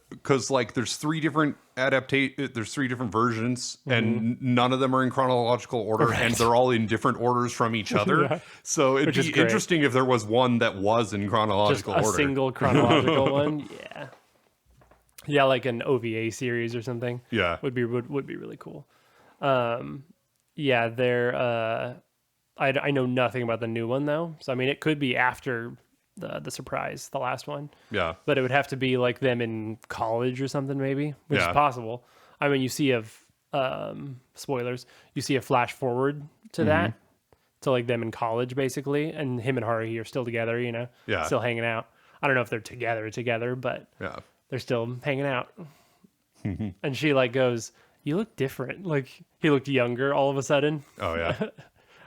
Speaker 2: because like there's three different there's three different versions, and none of them are in chronological order, and they're all in different orders from each other.
Speaker 1: Yeah.
Speaker 2: So it'd be interesting if there was one that was in chronological
Speaker 1: just a
Speaker 2: order.
Speaker 1: single chronological one. Yeah. Yeah, like an OVA series or something.
Speaker 2: Yeah.
Speaker 1: Would be really cool. Yeah, I know nothing about the new one though. So I mean it could be after the surprise, the last one.
Speaker 2: Yeah.
Speaker 1: But it would have to be like them in college or something maybe, which is possible. I mean you see spoilers, you see a flash forward to that. To like them in college basically, and him and Haruhi are still together,
Speaker 2: Yeah.
Speaker 1: Still hanging out. I don't know if they're together, but
Speaker 2: Yeah.
Speaker 1: they're still hanging out. And she like goes, "You look different." Like he looked younger all of a sudden.
Speaker 2: Oh yeah.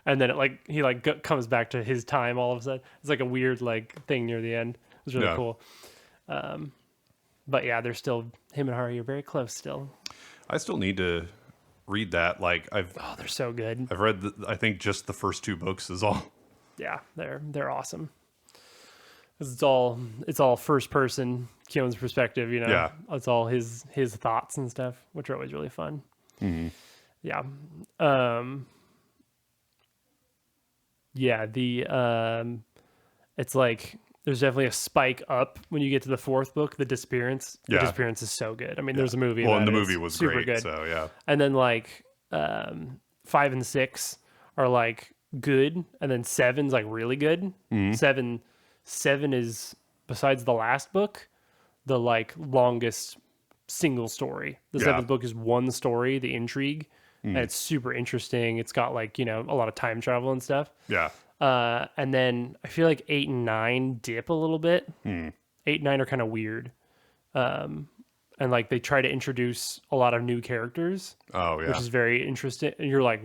Speaker 1: And then he comes back to his time all of a sudden. It's like a weird like thing near the end. It was really cool. But yeah, they're still, him and Haruhi are very close still.
Speaker 2: I still need to read that. Like
Speaker 1: they're so good.
Speaker 2: I've read I think just the first two books is all.
Speaker 1: Yeah, they're awesome. It's all first person, Kyo's perspective,
Speaker 2: Yeah.
Speaker 1: It's all his thoughts and stuff, which are always really fun. Yeah. Yeah, it's like there's definitely a spike up when you get to the fourth book, the Disappearance. The Disappearance is so good. I mean, there's a movie.
Speaker 2: Well, and the movie was
Speaker 1: super
Speaker 2: great.
Speaker 1: Good.
Speaker 2: So yeah.
Speaker 1: And then like 5 and 6 are like good, and then 7's like really good. 7 is, besides the last book, the like longest single story. The seventh book is one story, the intrigue, and it's super interesting. It's got like a lot of time travel and stuff.
Speaker 2: Yeah.
Speaker 1: And then I feel like 8 and 9 dip a little bit. 8 and 9 are kind of weird. And like they try to introduce a lot of new characters.
Speaker 2: Oh yeah.
Speaker 1: Which is very interesting. And you're like,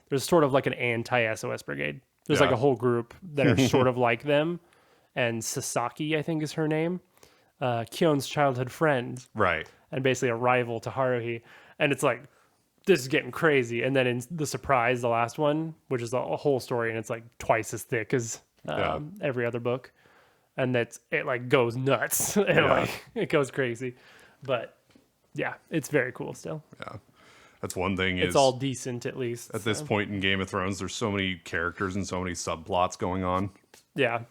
Speaker 1: there's sort of like an anti-SOS Brigade. There's like a whole group that are sort of like them. And Sasaki, I think is her name. Kyo's childhood friend.
Speaker 2: Right.
Speaker 1: And basically a rival to Haruhi. And it's like, this is getting crazy. And then in the surprise, the last one, which is a whole story, and it's like twice as thick as every other book, and it like goes nuts and like it goes crazy. But yeah, it's very cool still.
Speaker 2: Yeah, that's one thing.
Speaker 1: It's all decent at least
Speaker 2: at this point in Game of Thrones. There's so many characters and so many subplots going on.
Speaker 1: Yeah,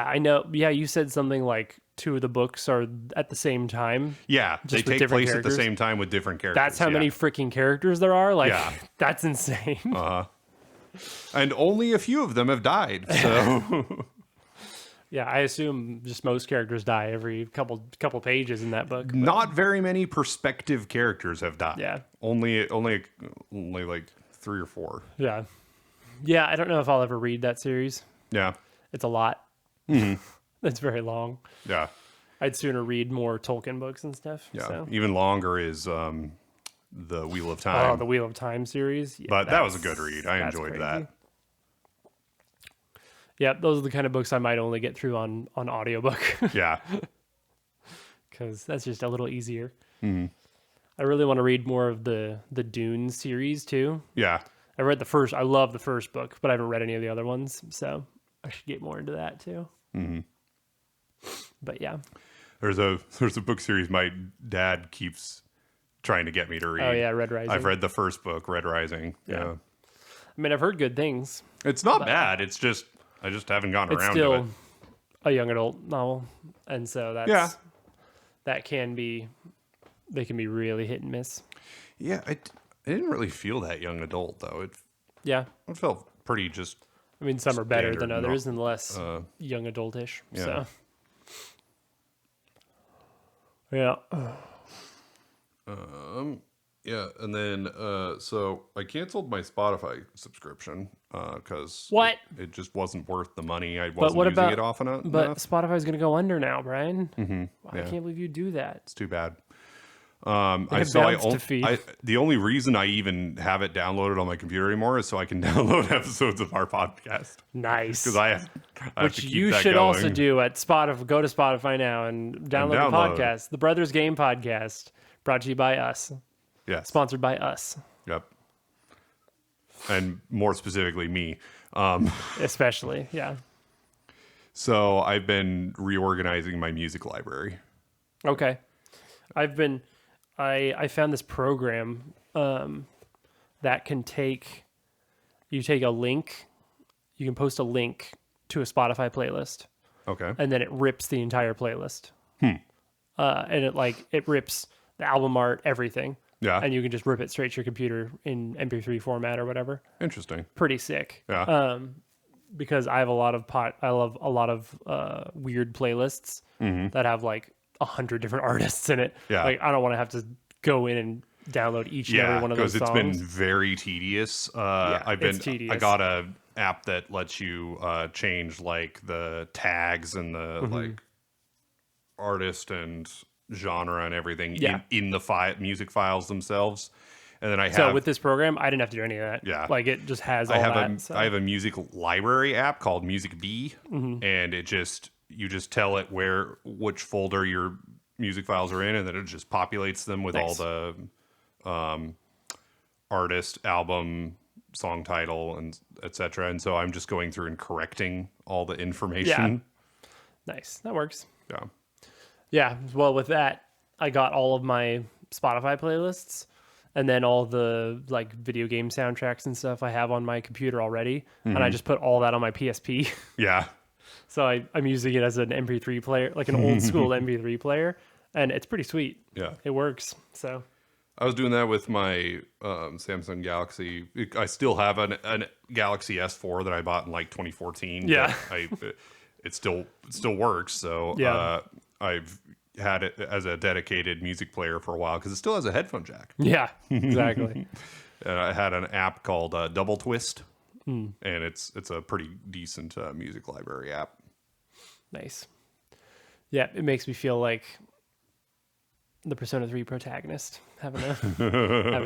Speaker 1: I know. Yeah, you said something like 2 of the books are at the same time.
Speaker 2: Yeah, they take place at the same time with different characters.
Speaker 1: That's how many freaking characters there are. Like, that's insane.
Speaker 2: And only a few of them have died. So,
Speaker 1: yeah, I assume just most characters die every couple pages in that book. But
Speaker 2: not very many perspective characters have died.
Speaker 1: Yeah,
Speaker 2: only like 3 or 4.
Speaker 1: Yeah. I don't know if I'll ever read that series.
Speaker 2: Yeah,
Speaker 1: it's a lot. It's very long.
Speaker 2: Yeah.
Speaker 1: I'd sooner read more Tolkien books and stuff.
Speaker 2: Yeah.
Speaker 1: So.
Speaker 2: Even longer is the Wheel of Time.
Speaker 1: Oh, the Wheel of Time series. Yeah,
Speaker 2: but that was a good read. I enjoyed that.
Speaker 1: Yeah, those are the kind of books I might only get through on audiobook. Yeah. Because that's just a little easier. I really want to read more of the Dune series too. Yeah. I love the first book, but I haven't read any of the other ones. So I should get more into that too. But yeah,
Speaker 2: there's a book series my dad keeps trying to get me to read.
Speaker 1: Oh yeah, Red Rising.
Speaker 2: I've read the first book, Red Rising. Yeah.
Speaker 1: I mean, I've heard good things.
Speaker 2: It's not bad. It's just I just haven't gotten around to it.
Speaker 1: It's still a young adult novel, and so they can be really hit and miss.
Speaker 2: Yeah, I didn't really feel that young adult though. It felt pretty just.
Speaker 1: I mean, some are better than others and less young adultish. Yeah. So. Yeah.
Speaker 2: Yeah, and then so I canceled my Spotify subscription because it just wasn't worth the money. I wasn't using it often enough.
Speaker 1: But Spotify's going to go under now, Brian. I can't believe you do that.
Speaker 2: It's too bad. The only reason I even have it downloaded on my computer anymore is so I can download episodes of our podcast.
Speaker 1: Nice.
Speaker 2: Because I have
Speaker 1: Which
Speaker 2: to keep
Speaker 1: you
Speaker 2: that
Speaker 1: should
Speaker 2: going.
Speaker 1: also do at Spotify. Go to Spotify now and download the podcast, the Brothers Game Podcast, brought to you by us.
Speaker 2: Yes.
Speaker 1: Sponsored by us.
Speaker 2: Yep. And more specifically, me.
Speaker 1: Especially, yeah.
Speaker 2: So I've been reorganizing my music library.
Speaker 1: Okay. I found this program that can take a link, you can post a link to a Spotify playlist.
Speaker 2: Okay.
Speaker 1: And then it rips the entire playlist. And it rips the album art, everything.
Speaker 2: Yeah.
Speaker 1: And you can just rip it straight to your computer in MP3 format or whatever.
Speaker 2: Interesting.
Speaker 1: Pretty sick.
Speaker 2: Yeah.
Speaker 1: Because I have I love a lot of weird playlists that have like 100 different artists in it.
Speaker 2: Yeah.
Speaker 1: Like I don't want to have to go in and download each and every one of those songs.
Speaker 2: Because it's been very tedious.
Speaker 1: It's tedious.
Speaker 2: I got a app that lets you change like the tags and the like artist and genre and everything in the music files themselves. And then
Speaker 1: with this program, I didn't have to do any of that.
Speaker 2: Yeah.
Speaker 1: Like it just has all that.
Speaker 2: I have a music library app called Music Bee, and you just tell it which folder your music files are in, and then it just populates them with all the artist, album, song title, and etc. And so I'm just going through and correcting all the information.
Speaker 1: Yeah. Nice. That works.
Speaker 2: Yeah.
Speaker 1: Yeah. Well, with that, I got all of my Spotify playlists and then all the like video game soundtracks and stuff I have on my computer already. And I just put all that on my PSP.
Speaker 2: Yeah.
Speaker 1: So I'm using it as an MP3 player, like an old school MP3 player. And it's pretty sweet.
Speaker 2: Yeah.
Speaker 1: It works. So
Speaker 2: I was doing that with my Samsung Galaxy. I still have an Galaxy S4 that I bought in like 2014.
Speaker 1: Yeah.
Speaker 2: It still works. So I've had it as a dedicated music player for a while because it still has a headphone jack.
Speaker 1: Yeah, exactly.
Speaker 2: And I had an app called Double Twist, and it's a pretty decent music library app.
Speaker 1: Nice. Yeah, it makes me feel like the Persona 3 protagonist having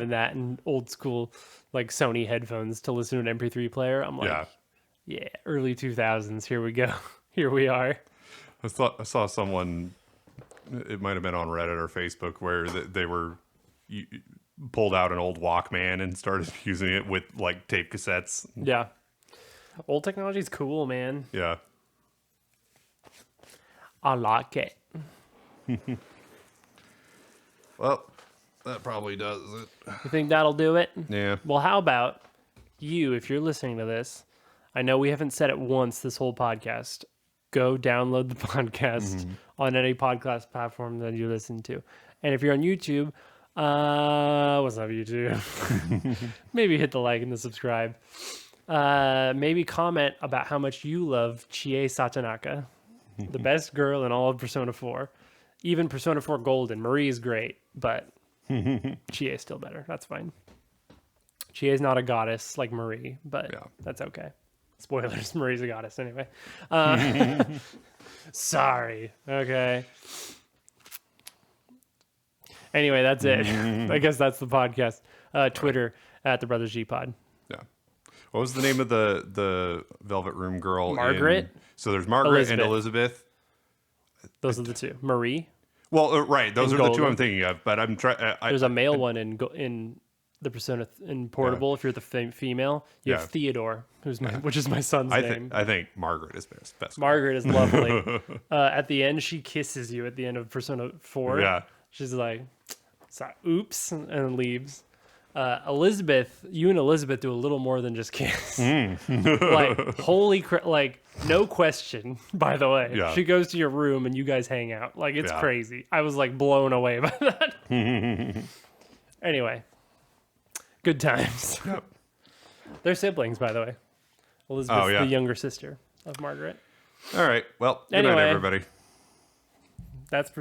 Speaker 1: that and old school like Sony headphones to listen to an MP3 player. I'm like, yeah, early 2000s. Here we go. Here we are.
Speaker 2: I saw someone. It might have been on Reddit or Facebook where they pulled out an old Walkman and started using it with like tape cassettes.
Speaker 1: Yeah. Old technology's cool, man.
Speaker 2: Yeah.
Speaker 1: I like it.
Speaker 2: Well, that probably does it.
Speaker 1: You think that'll do it?
Speaker 2: Yeah.
Speaker 1: Well, how about you, if you're listening to this, I know we haven't said it once this whole podcast. Go download the podcast on any podcast platform that you listen to. And if you're on YouTube, what's up, YouTube? Maybe hit the like and the subscribe. Maybe comment about how much you love Chie Satonaka, the best girl in all of Persona 4. Even Persona 4 Golden. Marie is great, but Chie is still better. That's fine. Chie is not a goddess like Marie, but that's okay. Spoilers, Marie's a goddess anyway. Sorry. Okay. Anyway, that's it. I guess that's the podcast. Twitter at the Brothers G Pod.
Speaker 2: Yeah. What was the name of the Velvet Room girl?
Speaker 1: Margaret.
Speaker 2: So there's Margaret and Elizabeth.
Speaker 1: Those are the two. Marie.
Speaker 2: Well, right. Those are the two I'm thinking of. But I'm trying.
Speaker 1: There's a male one in the Persona in Portable. If you're the female, you have Theodore, which is my son's name.
Speaker 2: I think Margaret is best.
Speaker 1: Margaret is lovely. At the end, she kisses you at the end of Persona 4.
Speaker 2: Yeah.
Speaker 1: She's like, oops, and leaves. Elizabeth, you and Elizabeth do a little more than just kiss. Like, holy crap, like, no question, by the way.
Speaker 2: Yeah.
Speaker 1: She goes to your room and you guys hang out. Like, it's crazy. I was, like, blown away by that. Anyway. Good times.
Speaker 2: Yep.
Speaker 1: They're siblings, by the way. Elizabeth's the younger sister of Margaret.
Speaker 2: All right. Well, good night, everybody.
Speaker 1: That's